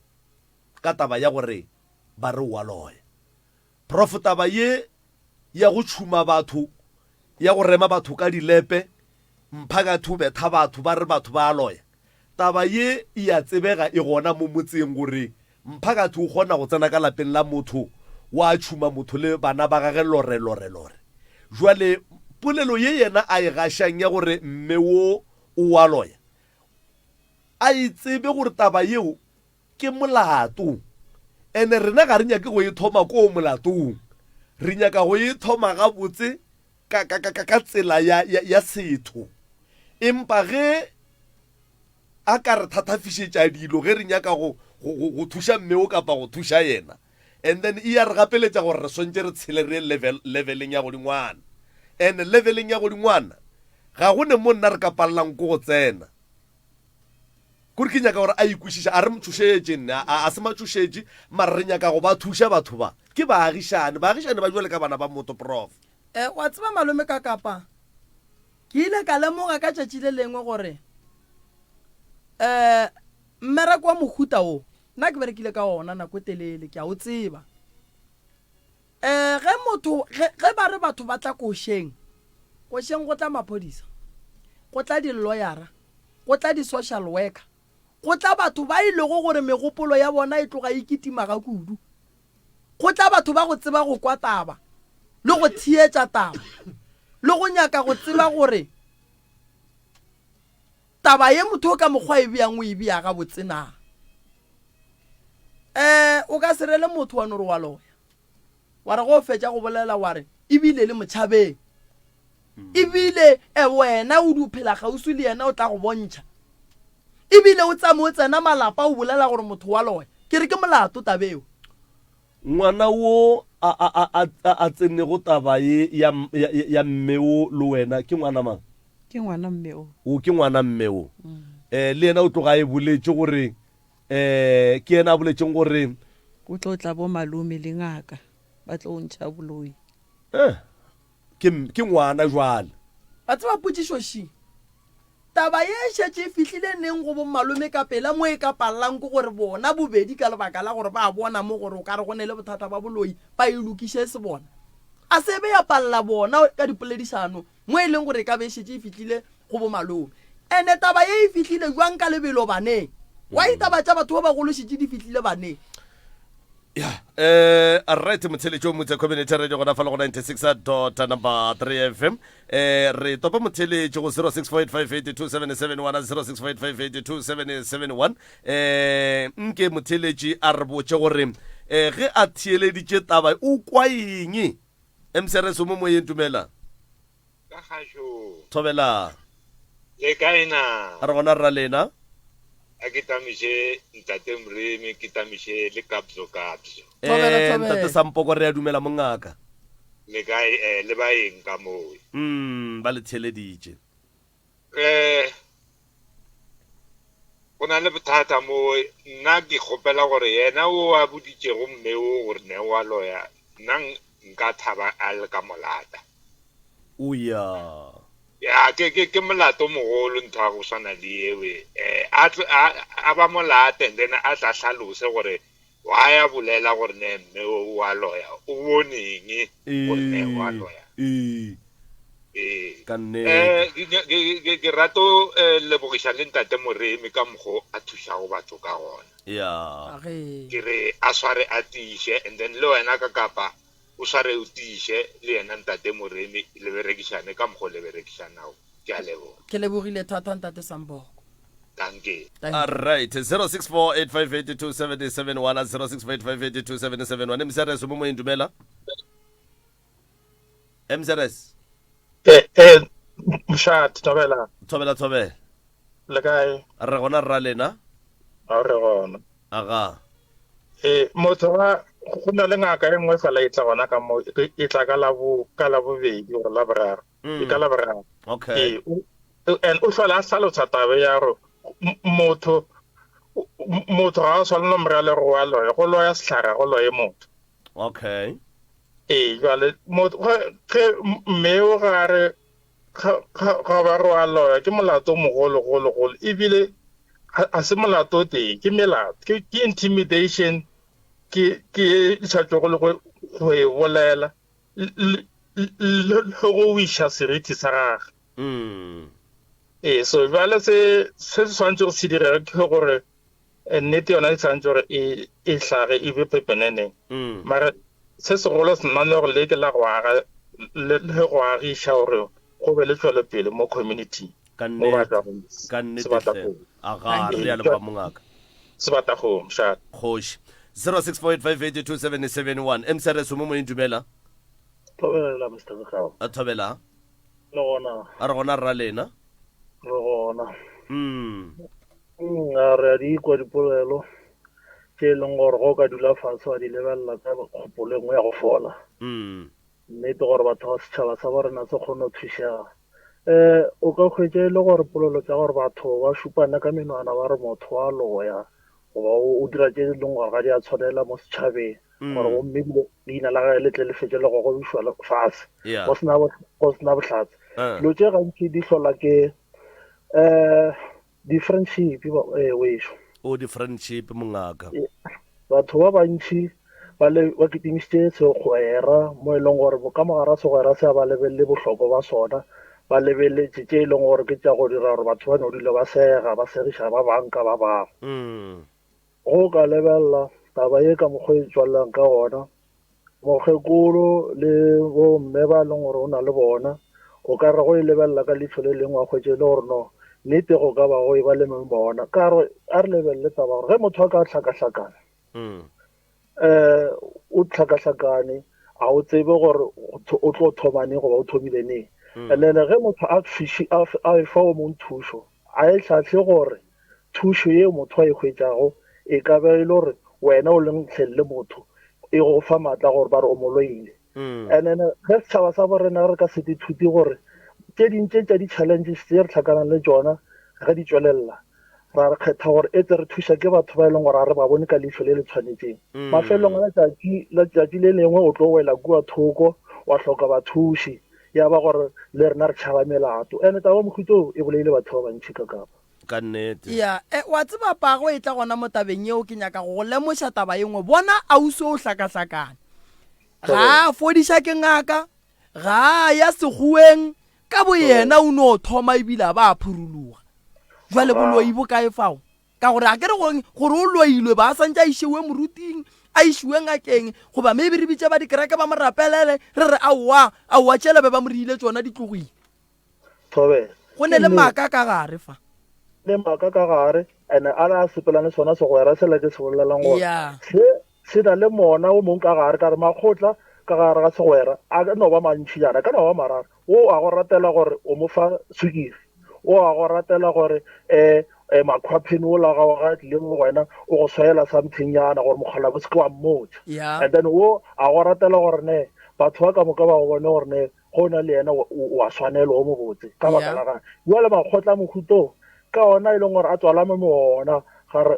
S1: ka taba ya gore ba re wa loya prof taba ye ya go tšhuma batho ya go rema batho ka dilepe mphakathi o betha batho ba re batho ba loya taba ye e a tsebega e gona mo motseng gore mphakathi o kgona go tsena ka lapeng la motho wa tšhuma motho le bana ba gage lore jwale polelo ye yena a e gašang ya gore mme wo o wa loya a e tsebe gore taba yeo ke molato ene rena ga re nyake go e thoma ko molatong re nyaka go e thoma gabotse ka tsela ya setho empa ge a ka re thatafišetša dilo ge re nyaka go thuša mmeo kapa go thuša yena and then e ya re gapeletša gore re swantse re tshele re leveleng ya godingwana and leveleng ya godingwana ga go ne mo nna re ka palelang ko go tsena kore ke nyaka gore a ikwešiša a re mothušetše nne a se mathušetše mara re nyaka go ba thuša batho ba ke baagišane ba jwale ka bana ba motho prof
S4: wa tseba malome ka kapa ke ile ka lemoga ka tšatši le lengwe gore mmereko wa mohuta o nna ke berekile ka ona nako telele ke a o tseba ge ba re batho ba tla košeng go tla maphodisa go tla di-lawyera go tla di-social worker go tla batho ba ilego gore megopolo ya bona e tloga ikitima ga kudu go tla batho ba go tseba go kwa taba le go thietša taba le go nyaka go tseba gore taba ye motho o ka mokgwa e beang o e bea ga botsena o ka serele motho wa nore wa loya wa re go fetša go bolela wa re ebile le motšhabeng ebile wena o duphela gausi le yena o tla go bontšha ebile o tsame o tsena malapa o bolela gore motho wa loya ke re ke molato tabeo
S1: ngwana wo a tsenego taba ye ya mmeo le wena ke ngwana mang
S2: ke ngwana mmeo
S1: o ke ngwana mmeo le yena o tloga e boletse gore ke yena a boletseng gore
S2: o tlo tla bo malome le ngaka ba tlo ntšha boloi
S1: ke ngwana jwale
S4: ba tseba potsišoši taba ye šetse e fihlile neng go bo malome ka pela mo e ka palelang ke gore bona bobedi ka lebaka la gore ba bona mo gore o ka re go ne le bothata ba boloi ba e lokiše se bona a se be ya palela bona ka dipoledisano mo e leng gore e ka be šetse e fihlile go bo malome ene taba ye e fihlile jwang ka lebelo baneng wa itaba tša batho ba bagolo šetse di fihlile baneng
S1: right motheletši o motse community radio gona fa le go 96.3 FM re topa motheletši go 0645827771 nke motheletši a re botse gore ge a thieleditše taba o kwa eng mcrs mo moyeng tumela
S5: ka kgašo
S1: thobela
S5: le kaena
S1: a re gona rra lena
S5: a ke tamiše ntate Mremi ke tamiše le kapso
S4: Thobela.
S1: ntate Sampoko re a dumela mongaka
S5: le kae le baeng ka moo
S1: ba le theeleditše
S5: go na le bothata mo nna ke kgopela gore yena o a boditšego mme o gore ne wa loya nna nka thaba a le ka molata
S1: o ya
S5: ya ke molato mogolo ntho a go swana le ewe a ba molate and then a tla hlalose gore wa ya bolela gore ne mme o wa loya o boneng gore ne wa loya ke rato lebogiša le ntate Moremi ka mokgo a thušago batho ka gona
S1: ya
S5: ke re a sware a tiše and then le wena ka kapa o sware o tiše le yena ntate Moremi le berekišane ka mokgo le berekišanago ke a leboga
S4: ke lebogile thata ntate Samboko
S5: danke
S1: alright 0648582771 0648582771 mcrs mo moyeng dumela mcrs
S6: mshat thobela
S1: thobela
S6: le kae
S1: re gona rra lena
S6: a re gona
S1: aga
S6: motho wa go na le ngaka e nngwe fela e tla gona ka mo e tla ka la bobedi gore la boraro e ka la boraro
S1: okay
S6: and o hlola a hlalosa tabe ya gore motho ga a tshwanela morale go wa loya go loya setlhare go loye motho
S1: okay
S6: jale ge mme o gare ga ba re wa loya ke molato mogolo ebile a se molato teng ke melato ke intimidation ke tšhatšo go le go e bolela le go wiša seriti sa gage so jale se tshwanetse go se direge ke gore nnete yona e tshwanetse gore e tlhage e be pepeneneng mara se segolo senane gore le ke la go aga le go agiša gore go be le tšwelopele mo community mo
S1: kannete aga re a le ba mongaka
S6: sebatagong mšhat
S1: kgoši 0648582771 mcrs mo moyeng dumela
S7: thobela mr Lekgao
S1: a thobela
S7: le gona
S1: a re gona rra lena
S7: re gona a re a di kwa dipolelo tše e leng gore go ka dula fatshe wa di lebelela ka kgopolo engwe ya go fola nnete gore batho ba setšhaba sa borena se kgone go thušega o ka hwetša e le gore polelo tša gore batho ba šupana ka menwana ba re motho wa loya goba o dira tše leng gore ga di a tshwanela mo setšhabeng gore gomme leina la gae le tle le fetse le go gobišwa fase go sena bohlatse dilo tše gantši di hlola ke di-friendship wešo
S1: di-friendship mongaka
S7: batho ba bantšhi ba kitimišitše segwera mo e leng gore ka mogara segwera se a ba lebelele bohloko ba sona ba lebeletse tše e leng gore ke tša go dira gore batho ba nodile ba sega ba segiša ba banka ba bangwe go ka lebelela taba ye ka mokgwa e tswalelang ka gona mokgekolo le bomme ba leng gore o na le bona o ka re go e lebelela ka leitlho le lengwe a hwetse le gore no nnete go ka ba go e ba le meng bona ka re a re lebelele taba gore ge motho a ka hlakahlakana o hlakahlakane a o tsebe gore o tlo thomane goba o thomile neng and then ge motho a fa o mong thušo a e hlahle gore thušo ye motho a e hwetšago e ka be e le gore wena o leng tlhelele motho e go fa maatla gore ba re o moloile and then ge setšhaba sa borena re ka se dithuti gore tše dintše tša di-challenges tse re tlhakanang le tsona ge di tswelelela ra re kgetha gore e tse re thuša ke batho ba e leng gore a re ba bone ka leitlho le le tshwanetseng mafelong a letšatši le lengwe o tlo wela kua thoko wa hloka bathuši ya ba gore le rena re tšhaba melato ande taba mokhutso e boleile batho ba bantšhi ka kapa
S1: ka nnete
S4: ya wa tseba pago e tla gona mo tabeng yeo ke nyaka go lemoša taba engwe bona ausi o hlakahlakane ga a fodiša ke ngaka ga a ya sekhueng ka bo yena o ne o thoma ebile a ba a phuruluga jwale boloi bo kae fao ka gore a kere gore o loilwe ba a santse a išewe moruting a išewe ngakeng goba maybe re bitse ba dikereke ba mo rapelele re re aowa tšhelebe ba mo riile tsona ditlogile
S7: thobe
S4: go ne le maaka ka gare fa
S7: le maaka ka gare ene a la sepelane sona segwera se la ke se bolelang gore se na le mona o mongwe ka gare ka re makgotla ka gare ga segwera a ka no ba mantši jana ka no ba mararo o a go ratela gore o mo fa sukiri o a go ratela gore makhwaphene o la ga tlileng mo wena o go swela something yana gore mogala bo se ke wa mmotša and then o a go ratela gore ne batho ba ka moka ba go bone gore ne go na le yena wa swanela o mo botse ka baka la gane jale makgotla mokhuto ka ona e leng gore a tswalame mo ona gare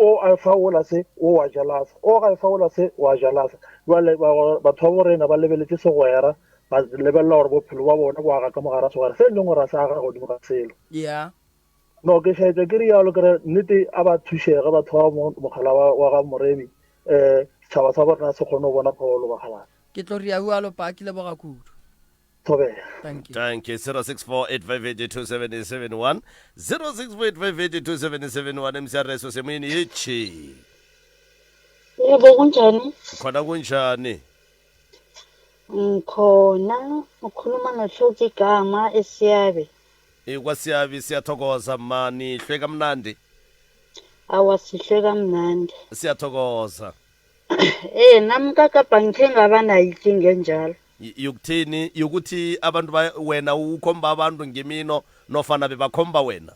S7: o a faola se o wa jalasa o ga e faola se wa jalasa jale batho ba borena ba lebeletse segwera ba lebelela gore bophelo ba bona bo aga ka mogara segwera se e leng gore a se aga godimo ga selo no ke šaetša ke rialo kere nnete a ba thušega batho ba mogala wa ga moremi setšhaba sa borena se kgone go bona pholo ba galana
S4: ke tlo ria ualo pa ke leboga kudu
S7: thobela
S1: thank you 0648582771 0648582771 emsiareso semoyeni yechi
S8: yebo kunjani
S1: khona kunjani
S8: khona ukhuluma nohloki igama esiyabe
S1: kwasiyabi siyathokoza mani hlwe kamnandi
S8: awasihlwe kamnandi
S1: siyathokoza
S8: nami kakapa ngithe ngaba nayo inkinga enjalo
S1: yokuthini yokuthi abantu wena ukhomba abantu ngemino nofana bebakhomba wena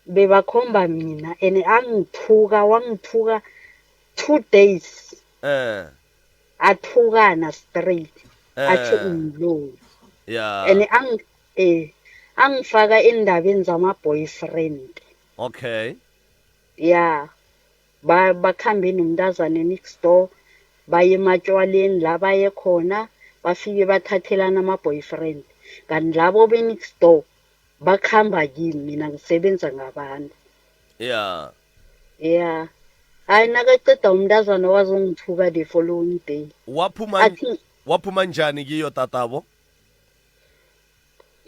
S8: bebakhomba mina and wangithuka 2 days athukana straight athi umloyi and angifaka endabeni zama-boyfriend
S1: okay
S8: bakhambe nomntazane next door baye ematshwaleni la baye khona bafike bathathelana ama-boyfriend kanti labo be-next door bakuhamba kimi mina ngisebenza ngabantu hayi nakaceda umntazana wazongithuka the following day
S1: waphuma njani kiyo tatabo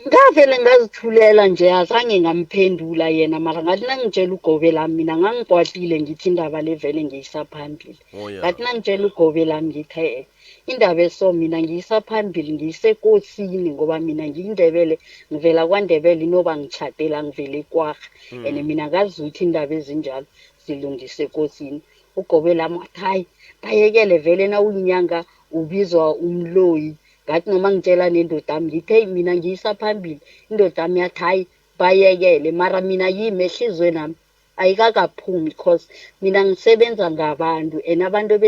S8: ngavele ngazithulela nje azange ngamphendula yena mara ngathi nangitshela ugobe lami mina ngangikwatile ngithi indaba le vele ngiyisa phambili ngathi nangitshela ugobe lami ngithi indaba eso mina ngiyisa phambili ngiyisekosini ngoba mina ngiyindebele ngivela kwaNdebele inoba ngichatela ngivele kwaga and mina ngazi ukuthi indaba ezinjalo zilungise ekosini ugobe lami wathi hayi bayekele vele na uyinyanga ubizwa umloyi ngathi noma ngitshela nendoda yami ngithe mina ngiyisa phambili indoda yami yathi hayi bayekele mara mina yimi ehlizweni nami ayikakaphumi because mina ngisebenza ngabantu and abantu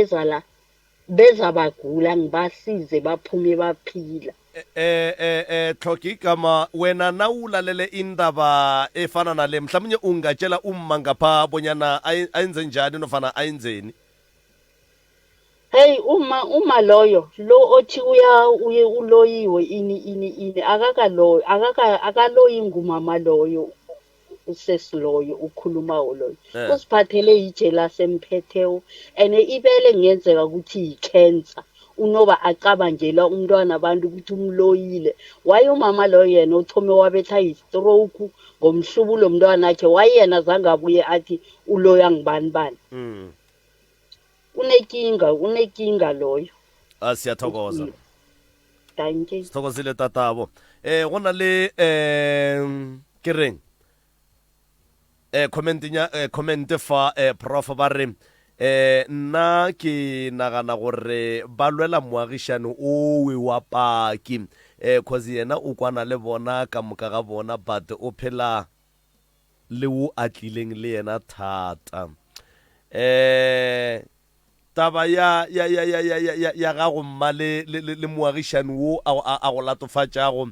S8: beza bagula ngibasize baphume baphila
S1: Tlhoki igama wena nawulalele indaba efana nale mhlawumnye ungatshela umma ngapha bonyana ayenze njani nofana ayenzeni
S8: hey uma loyo lo othi uye uloyiwe ini akakaloyi ngumama loyo usesiloyo ukhuluma loyo usiphathele ijela semphethewo and ibele ngenzeka ukuthi yicancer unoba acabangela umntwana abantu ukuthi umloyile waye umama lo yena uthome wabetha istroke ngomhlubulo umntwana wakhe wayena zangabuye athi uloya ngibani unekinga loyo
S1: siyathokoza
S8: thank you
S1: sithokozile tatabo gona le kereng comment fa prof ba re nna ke nagana gore ba lwela moagišane owe wa paki cause yena o kwana le bona ka moka ga bona but o phela le o atlileng le yena thata taba ya gago mma le moagišane wo a go latofatšago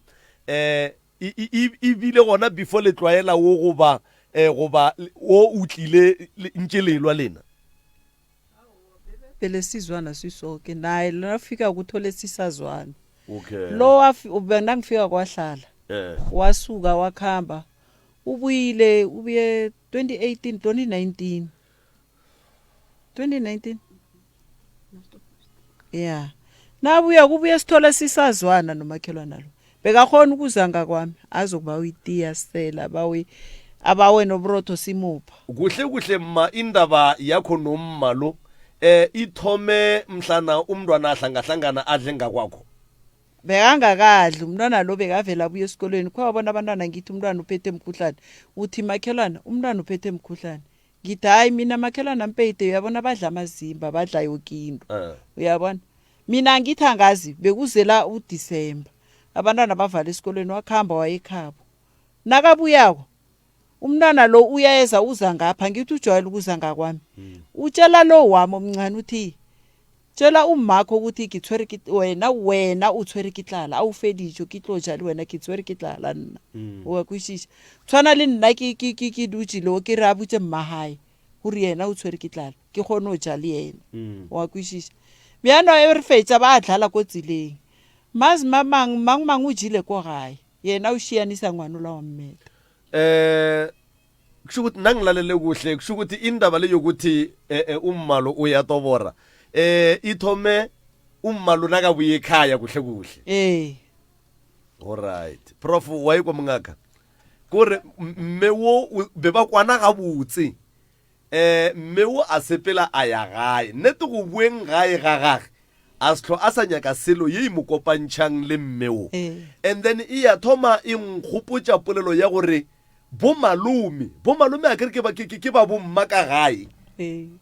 S1: ebile gona before le tlwaela wo goba goba o utlile ntse lelwa lena
S2: phela sizwana sisoke naye lafika ukuthole sisazwana
S1: okay
S2: lo ubena ngifika kwahlala wasuka wakhamba ubuye 2019 yeah nabuya kubuye sithole sisazwana nomakhelwana lo bekakhona ukuzanga kwami azokuba uyitiya sela abawe nobrotho simupha
S1: kuhle ma indaba yakho nomma lo ithome mhlana umntwana ahlangahlangana adle ngakwakho
S2: bekangakadli umntwana lo bekavela abuye esikolweni kwabona abantwana ngithi umntwana uphethe emkhuhlane uthi makhelwana umntwana uphethe emkhuhlane ngithi hayi mina makhelwana mpeyite uyabona badla amazimba badla yokinto uyabona mina ngithi angazi bekuzela uDisemba abantwana bavala esikolweni wakhamba wayekhabo nakabuyako umntwana lo uyayeza uza ngapha ngithi ujwayele ukuza ngakwami utshela lo wami omncane uthi tshela umakho ukuthi ngithwere wena uthwere kitlala awufedijo kitlojali wena ngithwere kitlala nna wa kwishisha tshwana le nna ke dutse lo ke ra butse mmahae hore yena uthwere kitlala ke gone o jali yena wa kwishisha miano e re fetsa ba dlala ko tsileng mas mang o jile ko gae yena o shianisa ngwana la wa mmeta
S1: kusho ukuthi nangilalele kuhle kusho ukuthi indaba le yokuthi ummalo uyatobora ithome ummalo nakabuye ekhaya kuhle alright prof wayiko mngaka kore mmewo beba kwana gabutse mmewo a sepela a ya gae nete go bueng gae ga gage a sehlo a sa nyaka selo ye e mo kopantšhang le mmewo and then e ya thoma e nkgopotša polelo ya gore bo malome a kere ke ba bomma ka gae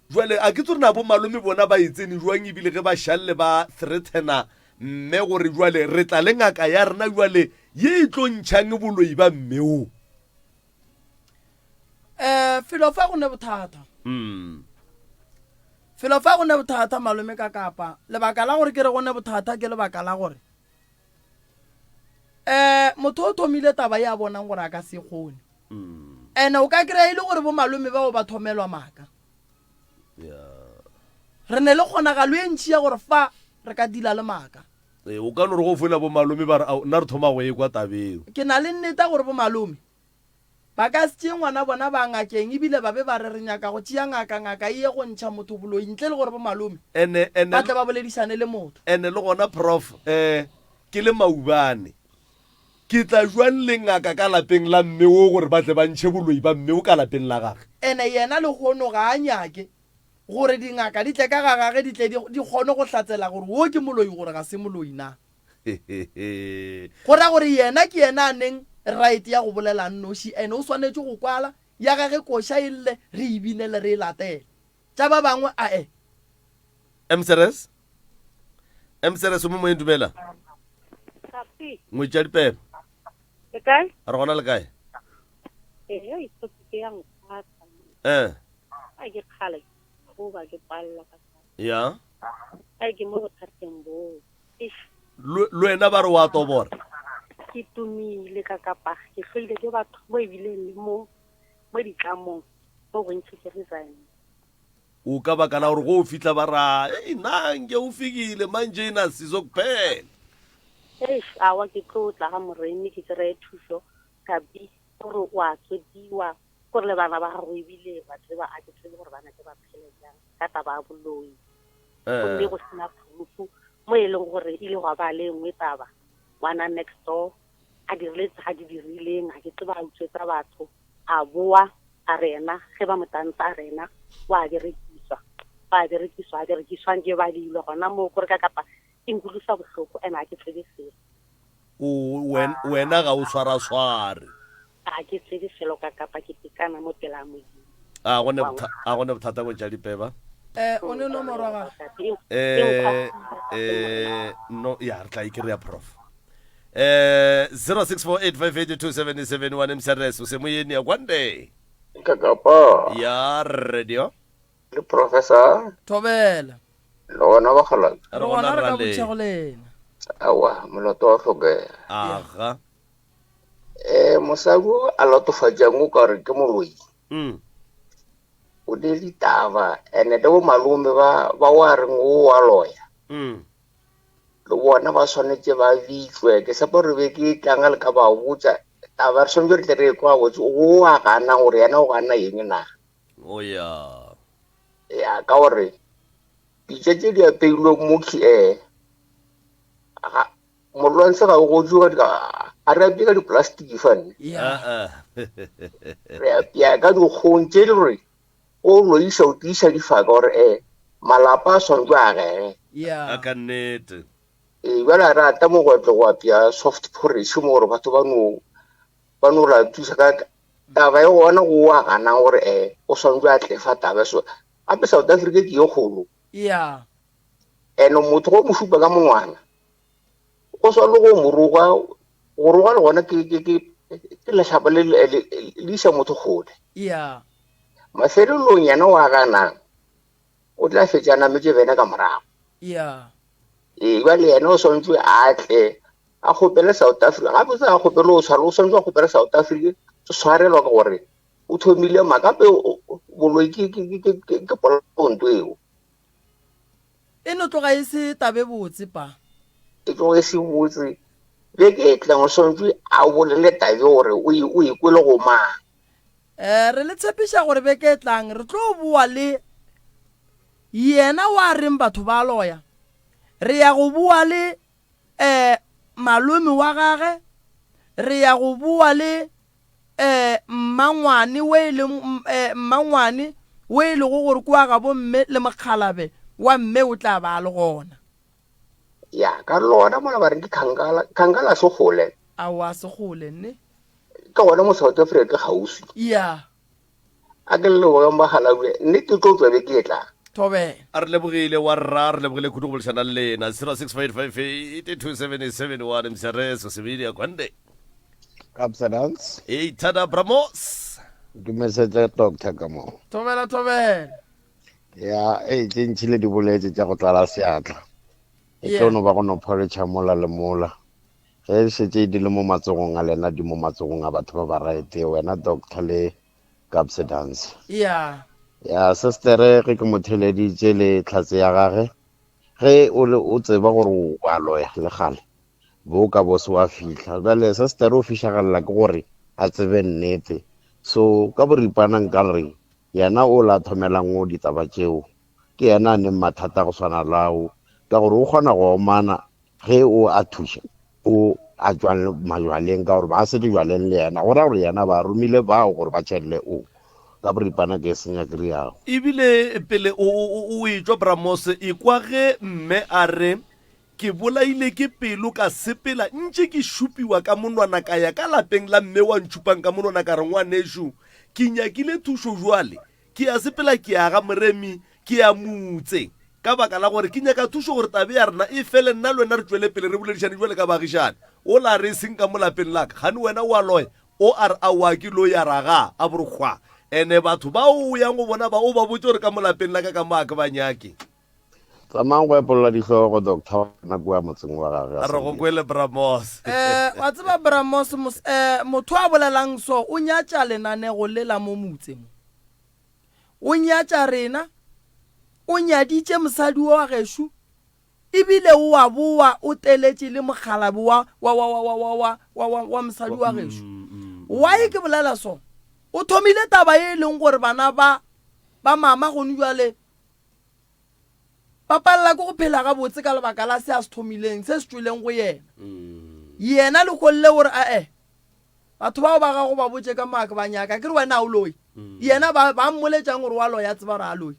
S1: jwale a ke tsore na bo malome bona ba itsene jwang ebile ge ba šalle ba threatena mme gore jwale re tla le ngaka ya rena jwale ye e tlo ntšhang boloi ba mmeo
S4: felo fa go ne bothata felo fa go ne bothata malome ka kapa lebaka la gore ke re go ne bothata ke lebaka la gore motho o thomile taba ya bonang gore a ka se kgone ene o ka kry-a ile gore bo malome bao ba thomelwa maaka re ne le kgonagalo e ntšhi ya gore fa re ka dila le maaka
S1: o ka no re go fola bo malome ba re nna re thoma go e kwa tabeo
S4: ke na le nneta gore bo malome ba ka se tšee ngwana bona ba ngakeng ebile ba be ba re re nyaka go tšea ngaka e ye go ntšha motho boloi ntle le gore bo malome ba tle ba boledisane le motho
S1: ene le gona prof ke le maubane ke tla jwang le ngaka ka lapeng la mmeo gore ba tle ba ntšhe boloi ba mmeo ka lapeng la gage
S4: ene yena le kgono ga a nyake gore dingaka di tle ka ga gage di tle di kgone go tlatsela gore wo ke moloi gore ga se moloi na gora gore yena ke yena a neng right ya go bolela nnoši ene o swanetse go kwala ya gage koša e lle re ebinele re e latele tša ba bangwe
S1: msrs o mo moeng dumela ngwetša dipepe re gona le kae ya le wena ba re wa tobora
S9: ke tumile ka kapa ke hlile ke batho bo ebile le mo ditlamong bo bontse ke resign
S1: o ka baka la gore go o fitla ba ra nange o fikile manje ina sizo kuphela
S9: awa ke tlotla ga moreni ke kry thuso kabi gore wa tsodiwa gore le bana ba gago ebile batho ba a ke tsebe gore bana ke ba phele jang ka taba ya boloi gomme go sena phufu mo e leng gore ile go ba le nngwe taba wana next door a dirile tsa di dirileng a ke tseba a utswetsa batho a boa a rena ge ba motantsa a rena wa berekiswa a berekiswa ke ba dilo gona mo gore ka kapa ingulusa bohloko ena ke tsebe se
S1: wena ga o swara
S9: a ke tsebe selo ka kapa ke tikana mo pela mo
S1: a gone bothata go tša dipeba
S4: o ne nomoro ga
S1: no ya re tla ikry-a prof 0648582771 msrs o se moyeni ya kwande
S5: kakapa
S1: ya radio
S5: le professor
S4: thobela
S5: lona ba khala
S4: re gona re ka botšego lena
S5: awa molato wa hlokega
S1: aga
S10: mosadi a latofatsang o ka re ke moloi o le ditaba ene le bo malome ba wa reng o wa loya le bona ba tshwanetse ba bitlwe ke sa gore be ke tlanga le ka ba botsa taba re tshwanetse re tle re kwa botse o a gana gore yena o gana eng na ya ka gore ditše tse di apeilwe mo molwantshe ga go juga a re apea ka di-plastic fane re apea ka dikgong tse le gore o loisa o tiisa difaka gore malapa a tshwanetse a gege
S1: ka nnete
S10: jale a rata mogwetlo go apea soft porridge mo gore batho ba no la thusa ka taba e gona go a ganang gore o tshwanetse a tlefa taba so gape South Africa ke ye kgolo and motho go mo supa ka mongwana o sa le go moroga le gona ke letlhapa le isa motho gole mafelelong yana wa ganang o tla fetsa nametse bena ka morago jale yena o tshwanetse a tle a kgopele South Africa gape se a kgopele o tshwanetse a kgopele South Africa se tshwarelwa ka gore o thomile makape boloi ke polaonto eo
S4: e no tloga e se tabe botse pa
S10: e tloga e se botse be ke tlang o tshwanetse a bolele tabe gore o ikwele go mang
S4: re le tshepiša gore be ke tlang re tlo bua le yena wa reng batho ba loya re ya go bua le malome wa gage re ya go bua le mmangwane we e lego gore kwa ga bo mme le mokgalabe wa mme o tla ba le gona
S10: ya ka lona mola ba reng ke khankala se gole
S4: a wa se gole nne
S10: ka gona mo South Africa gausi a ke le go ba halabule nne ke tlo tswe be ke tla
S4: tobe
S1: a re lebogile wa rra re lebogile kudu go leshana lena 0655827771 msereso semedia kwande
S11: Absence.
S1: Tada Bramos.
S11: Dumesetse Dr. Kamo.
S4: Tobela.
S11: Ya, tšintšhile di boletse tša go tlala seatla. E tlono ba go no pholetša mola le mola. Ge šetše di le mo matsogong a lena di mo matsogong a batho ba ba raete wena doctor le Absence. Ya, sister ge ke mo theleditše le tlhatse ya gage. Ge o tseba gore o a loya le gale. Bo ka bo se wa fihla jale sister o fišagalela ke gore a tsebe nnete so ka boripana nka re yena o la thomelang o ditaba tšeo ke yena a neng mathata go swana lao ka gore o kgona go omana ge o a thuša o a tswang majwaleng ka gore ba se dijwaleng le yena go ra gore yena ba romile bao gore ba tšhelele o ka boripana ke senya kry-ago
S1: ebile pele o e tswa Bramos e kwa ge mme a re ke bolaile ke pelo ka sepela ntse ke šupiwa ka monwana ka ya ka lapeng la mme wa ntšupang ka monwana ka re ngwanešu ke nyakile thušo jwale ke ya sepela ke ya ga moremi ke ya motse ka baka la gore ke nyaka thušo gore tabe ya rena e fele nna le wena re tšwele pele re boledišane jwale ka bagišane o la re seng ka mo lapeng laka gane wena o a loya o a re aowa ke lo ya raga a borokgwa ene batho ba o yang go bona ba o ba botse gore ka mo lapeng laka ka mo a ke banyake
S11: tsamang go epolola ditlhogo doctor na kua motseng wa gage
S1: a re go kwele Bramos
S4: wa tseba Bramos motho a bolelang so o nyatša lenanego le la mo motseng o nyatša rena o nyaditše mosadi wa gešo ebile o a boa o teletše le mogalabi wa mosadi wa gešo wa ke bolela so o thomile taba e leng gore bana ba mama go njwale papalla go phela ga botse ka lebaka la se a se thomileng se se tswileng go yena le go le gore batho bao ba ga go ba botse ka maaka ba nyaka ke re wena o loyi yena ba mmoletšang gore wa loya tseba re a loyi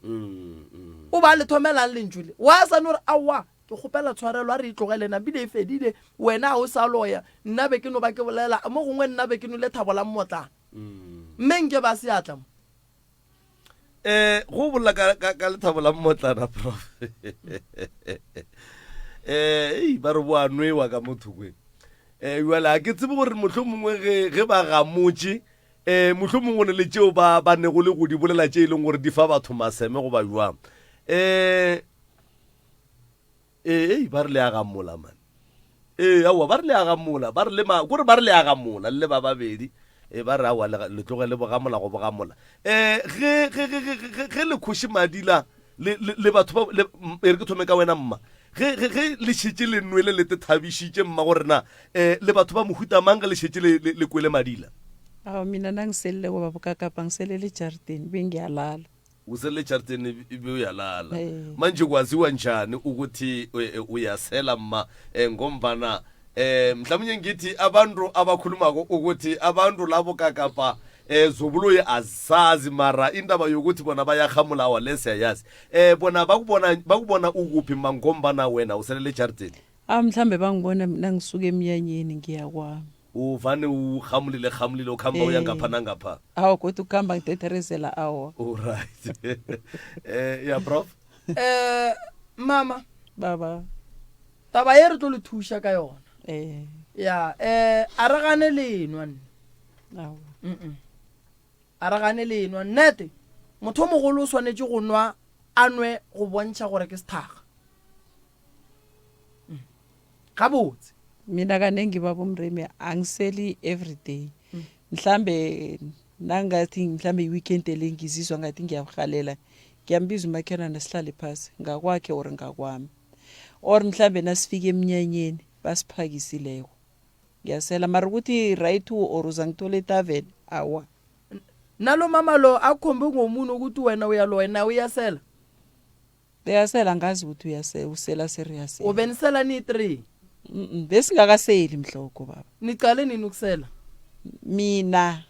S4: o ba le thomelang lentšwile wa sa no re awa ke kgopela tshwarelo a re itlogelena bile e fedile wena o sa loya nna be ke no ba ke bolela mo gongwe nna be ke no le thabola mmotlana mme nke ba seatla
S1: go bolla ka lethabo la mmotlana prof ba re boa nwewa ka mothokwe jale a ke tsebe gore motlho mongwe ge ba gamotse motlho mongwe ne le tšeo ba ne go le go di bolela tše e leng gore di fa batho maseme go ba jwang ba re le a gamola man aowa ba re le agamola ba re le kore ba re le agamola le ba babedi ba re aowa le tloge le bogamola go bogamola ge le kgoši madila le batho ba re ke thome ka wena mma ge le šetse le nwele le te thabišitše mma gore na le batho ba mohuta mang le šetse le kwele madila
S2: mina nangiselile ngoba bukakapa ngiselele ejaridini bengiyalala
S1: usele ejaridini ibe uyalala manje kwaziwa njani ukuthi uyasela mma ngombana mhlawumnye ngithi abantu abakhulumako ukuthi abantu labo kakapa zobuloyi azazi mara indaba yokuthi bona bayahamula awale siyayazi bona bakubona ukuphi mangombana wena uselele ejaridini
S2: mhlambe bangibona mina ngisuka emnyanyeni ngiyakwami
S1: uvane uhamulile ukhamba uyangapha nangapha
S2: awa kodwa ukuhamba ngidederezela awa
S1: alright ya prof
S4: mama
S2: baba
S4: taba ye re tlo le thuša ka yona ya a re gane lenwa a re gane lenwa nnete motho o mogolo o swanetše go nwa a nwe go bontšha gore ke sethaga gabotse
S2: mina kanengi baba umremi angiseli everyday mhlambe nangathi mhlambe i-weekend elengizizwa ngathi ngiyabuhalela ngiyambiza umakhelwane sihlale phasi ngakwakhe or ngakwami or mhlambe nasifika emnyanyeni basiphakisileko ngiyasela mara ukuthi right or uzangithola etavern awa
S4: nalo mama lo akhombe ngomuntu ukuthi wena uyaloya uyasela
S2: uyasela ngazi ukuthi usela serious
S4: ubenisela ni 3
S2: besingakaseli mhloko baba
S4: niqale nini ukusela
S2: mina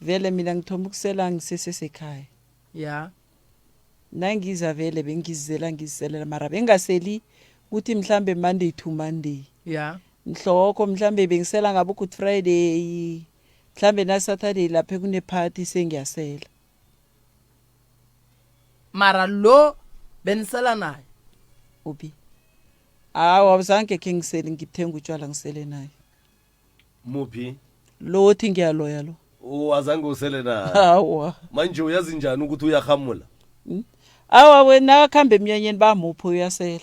S2: vele mina ngithoma ukusela ngisesesekhaya
S4: ya
S2: nangiza vele bengizela ngiziselela mara bengaseli ukuthi mhlambe Monday to Monday
S4: ya
S2: mhloko mhlambe bengisela ngabo Good Friday mhlambe na Saturday lapha kune party sengiyasela
S4: mara lo benisela naye
S2: ubi awuzange ke ngisele ngithenga utshwala ngisele naye
S1: muphi
S2: lo uthi ngiyaloya lo
S1: azange usele naye
S2: awa
S1: manje uyazi njani ukuthi uyahamula
S2: awa wena akhambe emnyanyeni bamupho uyasela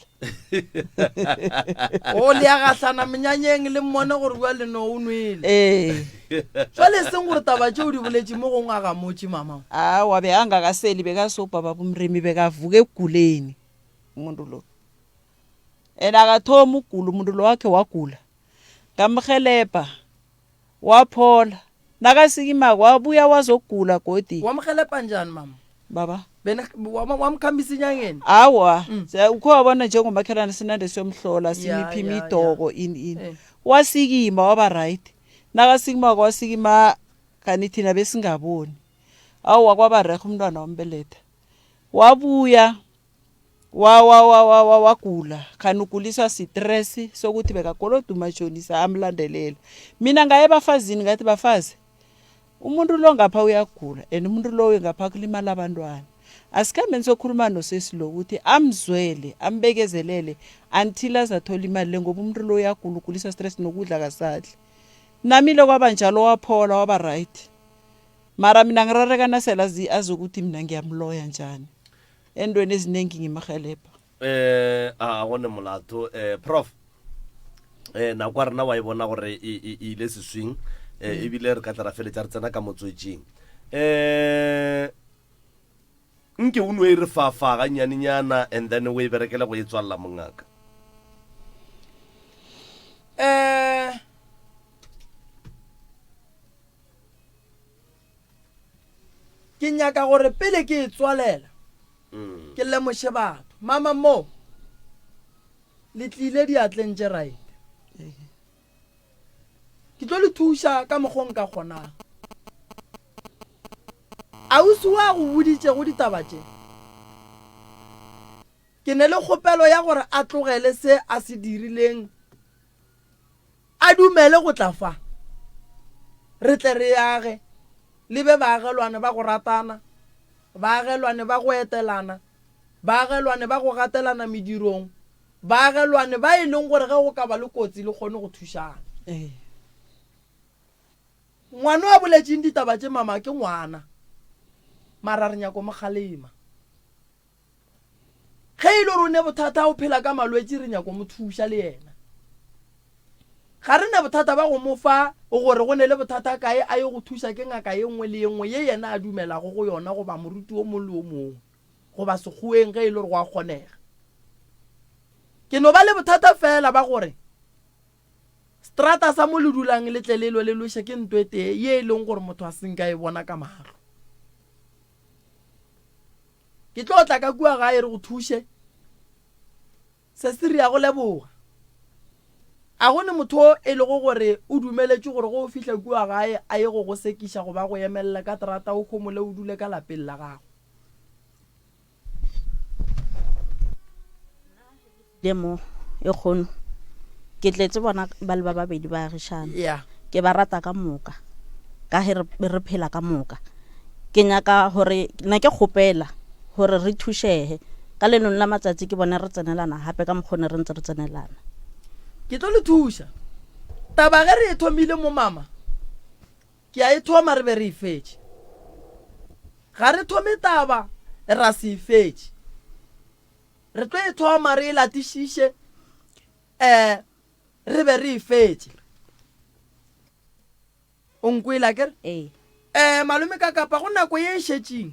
S4: liyagahlana menyanyeng le mmone gore bua le no o nwele jwale seng gore taba tšeo di boletše mo gongwe a gamotše mama
S2: awa be angakaseli bekasopa baba umremi bekavuka eguleni umuntu lo and akathoma ukugula umuntu lo wakhe wagula ngamhelebha waphola nakasikimako wabuya wazogula godi
S4: wamhelebha njani mama
S2: baba
S4: wamkhambisa inyangeni
S2: awa ukho wabona njengomakhelwane sinande siyomhlola simiphi imidoko ini wasikima waba right nakasikima kwasikima kanti thina besingaboni awu kwaba rehe umntwana wambeletha wabuya wagula khani uguliswa stress sokuthi bekagoloda umashonisa amlandelela mina ngaye bafazini ngathi bafazi umuntu lo ngapha uyagula and umuntu lo ngapha kulimala abantwana asikambe nisokhuluma nosesi lo ukuthi amzwele ambekezelele until azathola imali ngoba umuntu lo uyagula uguliswa stress nokudla kasadli nami lo kwaba njalo waphola waba right mara mina ngirareka nasela azokuthi mina ngiyamloya njani endweni eziningi ngimahelebha
S1: agone molato prof na kwa rena wa ibona gore ile seswing ebile re ka tla ra feletsa re tsena ka motswetsing nke o nwe re fafa ga nyaninyana and then we berekela go etswalla mongaka
S4: ke nyaka gore pele ke etswalela ke lemoše batho mama mo le tlile diatleng tše right ke tlo le thuša ka mokgong ka kgonang ausi wa go boditše go ditaba tše ke ne le kgopelo ya gore a tlogele se a se dirileng a dumele go tla fa re tle re yage le be baagelwane ba go ratana baagelwane ba go etelana baagelwane ba go gatelana medirong baagelwane ba e leng gore ge go ka ba le kotsi le kgone go thušana ngwana wa boletšeng ditaba tše mama ke ngwana mara re nyako mogalema ge e le gore o ne bothata o phela ka malwetse re nyako mo thuša le yena ga re ne bothata ba go mofa o gore go ne le bothata kae a ye go thusa ke ngaka ye nngwe le ye nngwe ye yena a dumelago go yona go ba moruti o mongwe le o mongwe go ba sekgoeng ge e le gore go a kgonega ke no ba le bothata fela ba gore strata sa mo le dulang letlelelo le loše ke ntwe tee ye e leng gore motho a senka e bona ka matlho ke tlo tla ka kua gae re go thuše se se re ya go leboga a gone motho e le go gore o dumeletse gore go fihla kua gae a ye go sekiša go ba go emelela ka terata o khomole o dule ka lapeng la gago
S3: demo e kgono ke tletse bona ba le ba babedi ba agišana
S4: yeah.
S3: ke ba rata ka moka ka he re phela ka moka ke nyaka gore na ke kgopela gore re thušege ka lenong la matsatsi ke bona re tsenelana hape ka mokgone re ntse re tsenelana
S4: ke tlo le thuša taba ge re e thomile mo mama ke a e thoma re be re e fetše ga re thome taba ra se e fetše re tlo e thoma re e latišiše re be re e fetše o nkwela kere malome ka kapa go nako ye e šetšeng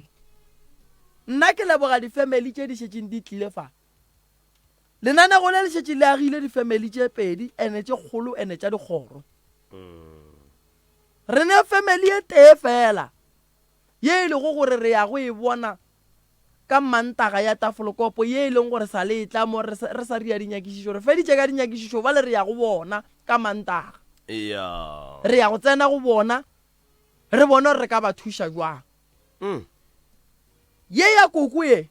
S4: nna ke leboga difamily tše di šetšeng di tlile fa lenanego le le šetše le agile difamily tše pedi ene tše kgolo ene tša dikgoro re ne family e tee fela ye e lego gore re ya go e bona ka mantaga ya tafolokopo ye e leng gore sa le tla mo re sa ria dinyakišišo re feditše ka dinyakišišo ba le re ya go bona ka mantaga re ya go tsena go bona re bona re ka ba thuša jwang ye ya koko ye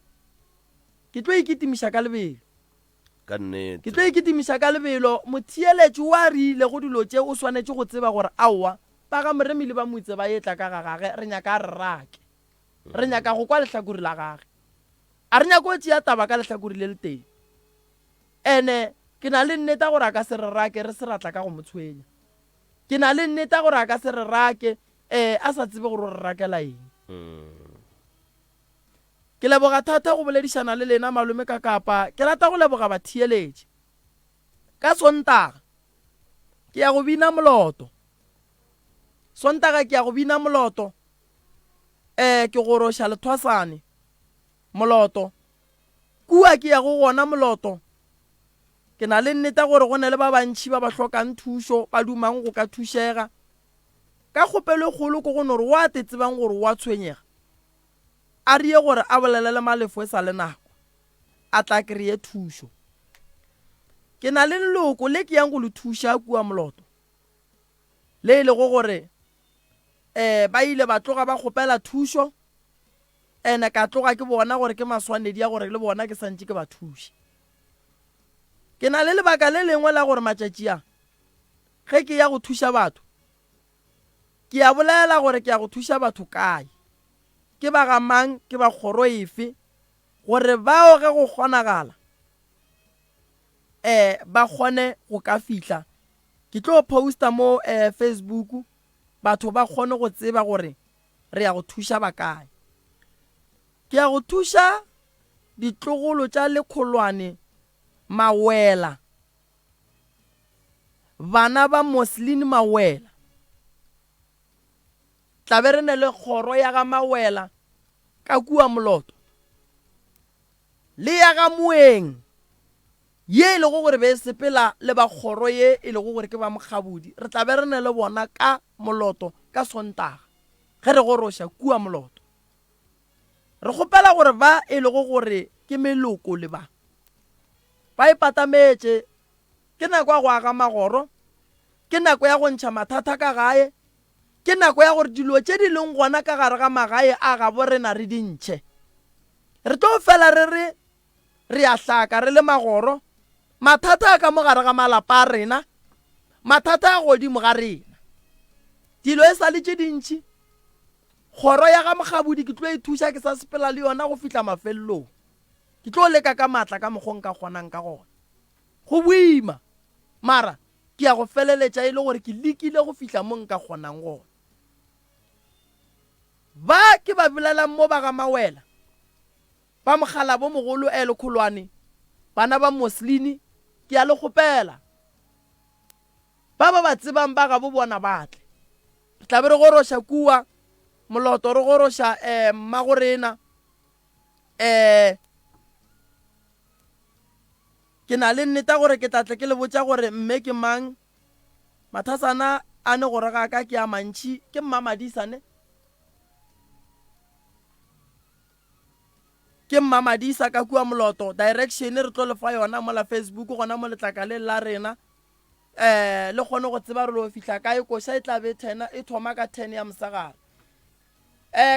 S4: ke tlo ikitimiša ka lebelo ke tlo ikitimiša ka lebelo motheeletši wa rile go dilo tše o swanetše go tseba gore aowa ba ga moremile ba motse ba etla ka ga gage re nyaka re rake re nyaka go kwa lehlakuri la gage a re nyako tšea taba ka lehlakuri le le teng ene ke na le nneta gore a ka se re rake re se ratla ka go motshwenya ke na le nneta gore a ka se re rake a sa tsebe gore re rakela eng ke leboga thata go boledišana le lena malome ka kapa ke rata go leboga batheeletši ka sontaga ke ya go bina moloto sontaga ke ya go bina moloto ke goroša lethwasane moloto kua ke ya go gona moloto ke na le nneta gore go ne le ba bantšhi ba ba hlokang thušo ba dumang go ka thušega ka kgopelo kgolo ko go nore wa te tsebang gore wa tshwenyega a rie gore a bolelele malefo e sa le nako a tla kry-e thušo ke na le leloko le ke yang go le thuša kua moloto le e lego gore ba ile ba tloga ba kgopela thušo ene ka tloga ke bona gore ke maswanedi ya gore le bona ke santše ke ba thuše ke na le lebaka le lengwe la gore matšatši a ge ke ya go thuša batho ke ya bolela gore ke ya go thuša batho kae ke ba gamang ke ba kgoro efe gore bao ge go kgonagala ba kgone go ka fihla ke tlo posta mo Facebook batho ba kgone go tseba gore re ya go thuša ba kae ke ya go thuša ditlogolo tša lekgolwane Mawela bana ba Moslin Mawela tlabe re ne le kgoro ya ga Mawela ka kua moloto le ya ga Moeng ye e lego gore be sepela le ba kgoro ye e lego gore ke ba Mokgabudi re tlabe re ne le bona ka moloto ka sontaga ge re goroša kua moloto re kgopela gore ba e lego gore ke meloko le ba ipatametše ke nako ya go aga magoro ke nako ya go ntšha mathata ka gae ke nako ya gore dilo tše di leng gona ka gare ga magae a gabo rena re dintšhe re tlo fela re a hlaka re le magoro mathata a ka mo gare ga malapa a rena mathata a godimo ga rena dilo e sa le tše dintši kgoro ya ga Mokgabudi ke tlo e thuša ke sa sepela le yona go fihla mafelelong ke tlo leka ka matla ka mokgong ka kgonang ka gona go boima mara ke ya go feleletša e le gore ke lekile go fihla mo nka kgonang gona ba ke ba bolelang mo ba ga Mawela ba mogala bo mogolo lekgolwane bana ba Moslini ke ya le kgopela ba tsebang ba ga bo bona batle re tla be re goroša kua moloto re goroša mmagorena ke na le nneta gore ke tlatle ke le botsa gore mme ke mang mathasana a ne gore ga ka ke a mantši ke mmamadisane ke mmamadisa ka kua moloto direction re tlo lefa yona mo la Facebook gona mo letlakaleng la rena le kgone go tseba re lo fihla kae koša e tla be 10 e thoma ka 10 ya mosagare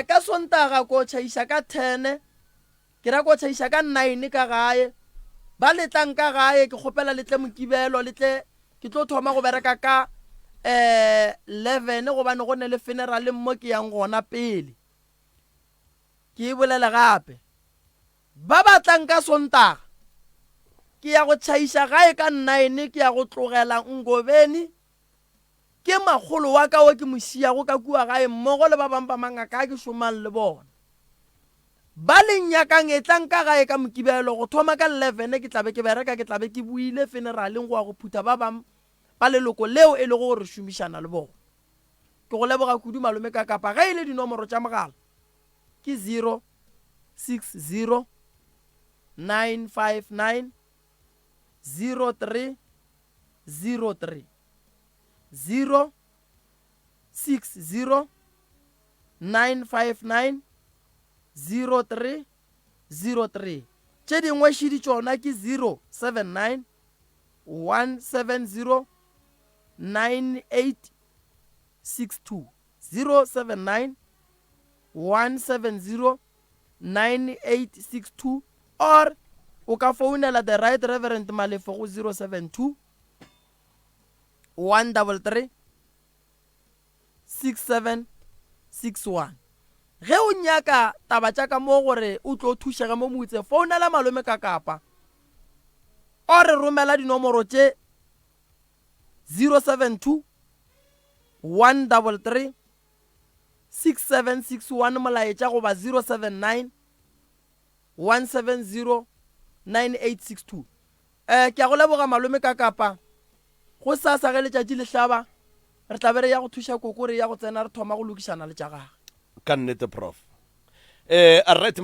S4: ka sontaga ko tšhaiša ka 10 ke ra ko tšhaiša ka 9 ka gae ba letlang ka gae ke kgopela letle mokibelo letle ke tlo thoma go bereka ka 11 gobane go ne le funeral mo ke yang gona pele ke e bolela gape ba batlang ka sontaga ke ya go tšhaiša gae ka 9 ke ya go tlogela Ngobeni ke magolo wa ka o ke mošiago ka kua gae mmogo le ba bang ba mangaka ke šomang le bona ba lenyakang e tlang ka gae ka mokibelo go thoma ka 11 ke tlabe ke bereka ke tlabe ke buile funeraleng go ya go phutha ba bang ba leloko leo e le go re šomišana le bona ke go leboga kudu malome ka kapa ga ile dinomoro tša mogala ke 060 959 0303 060 959 0303 tše dingwe šedi tšona ke 079 170 9862 079 170 9862 or o ka founela the right reverend Malefo go 072 133 6761 ge o nyaka taba tša ka mo gore o tlo thušega mo motse founela malome ka kapa o re romela dinomoro tše 072 133 6761 molaetša goba 079 170 9862 ke a go leboga malome ka kapa go sa ge letšatši le hlaba re tla be re ya go thuša koko re ya go tsena re thoma go lokišana le tša gage
S1: ka nnete prof a right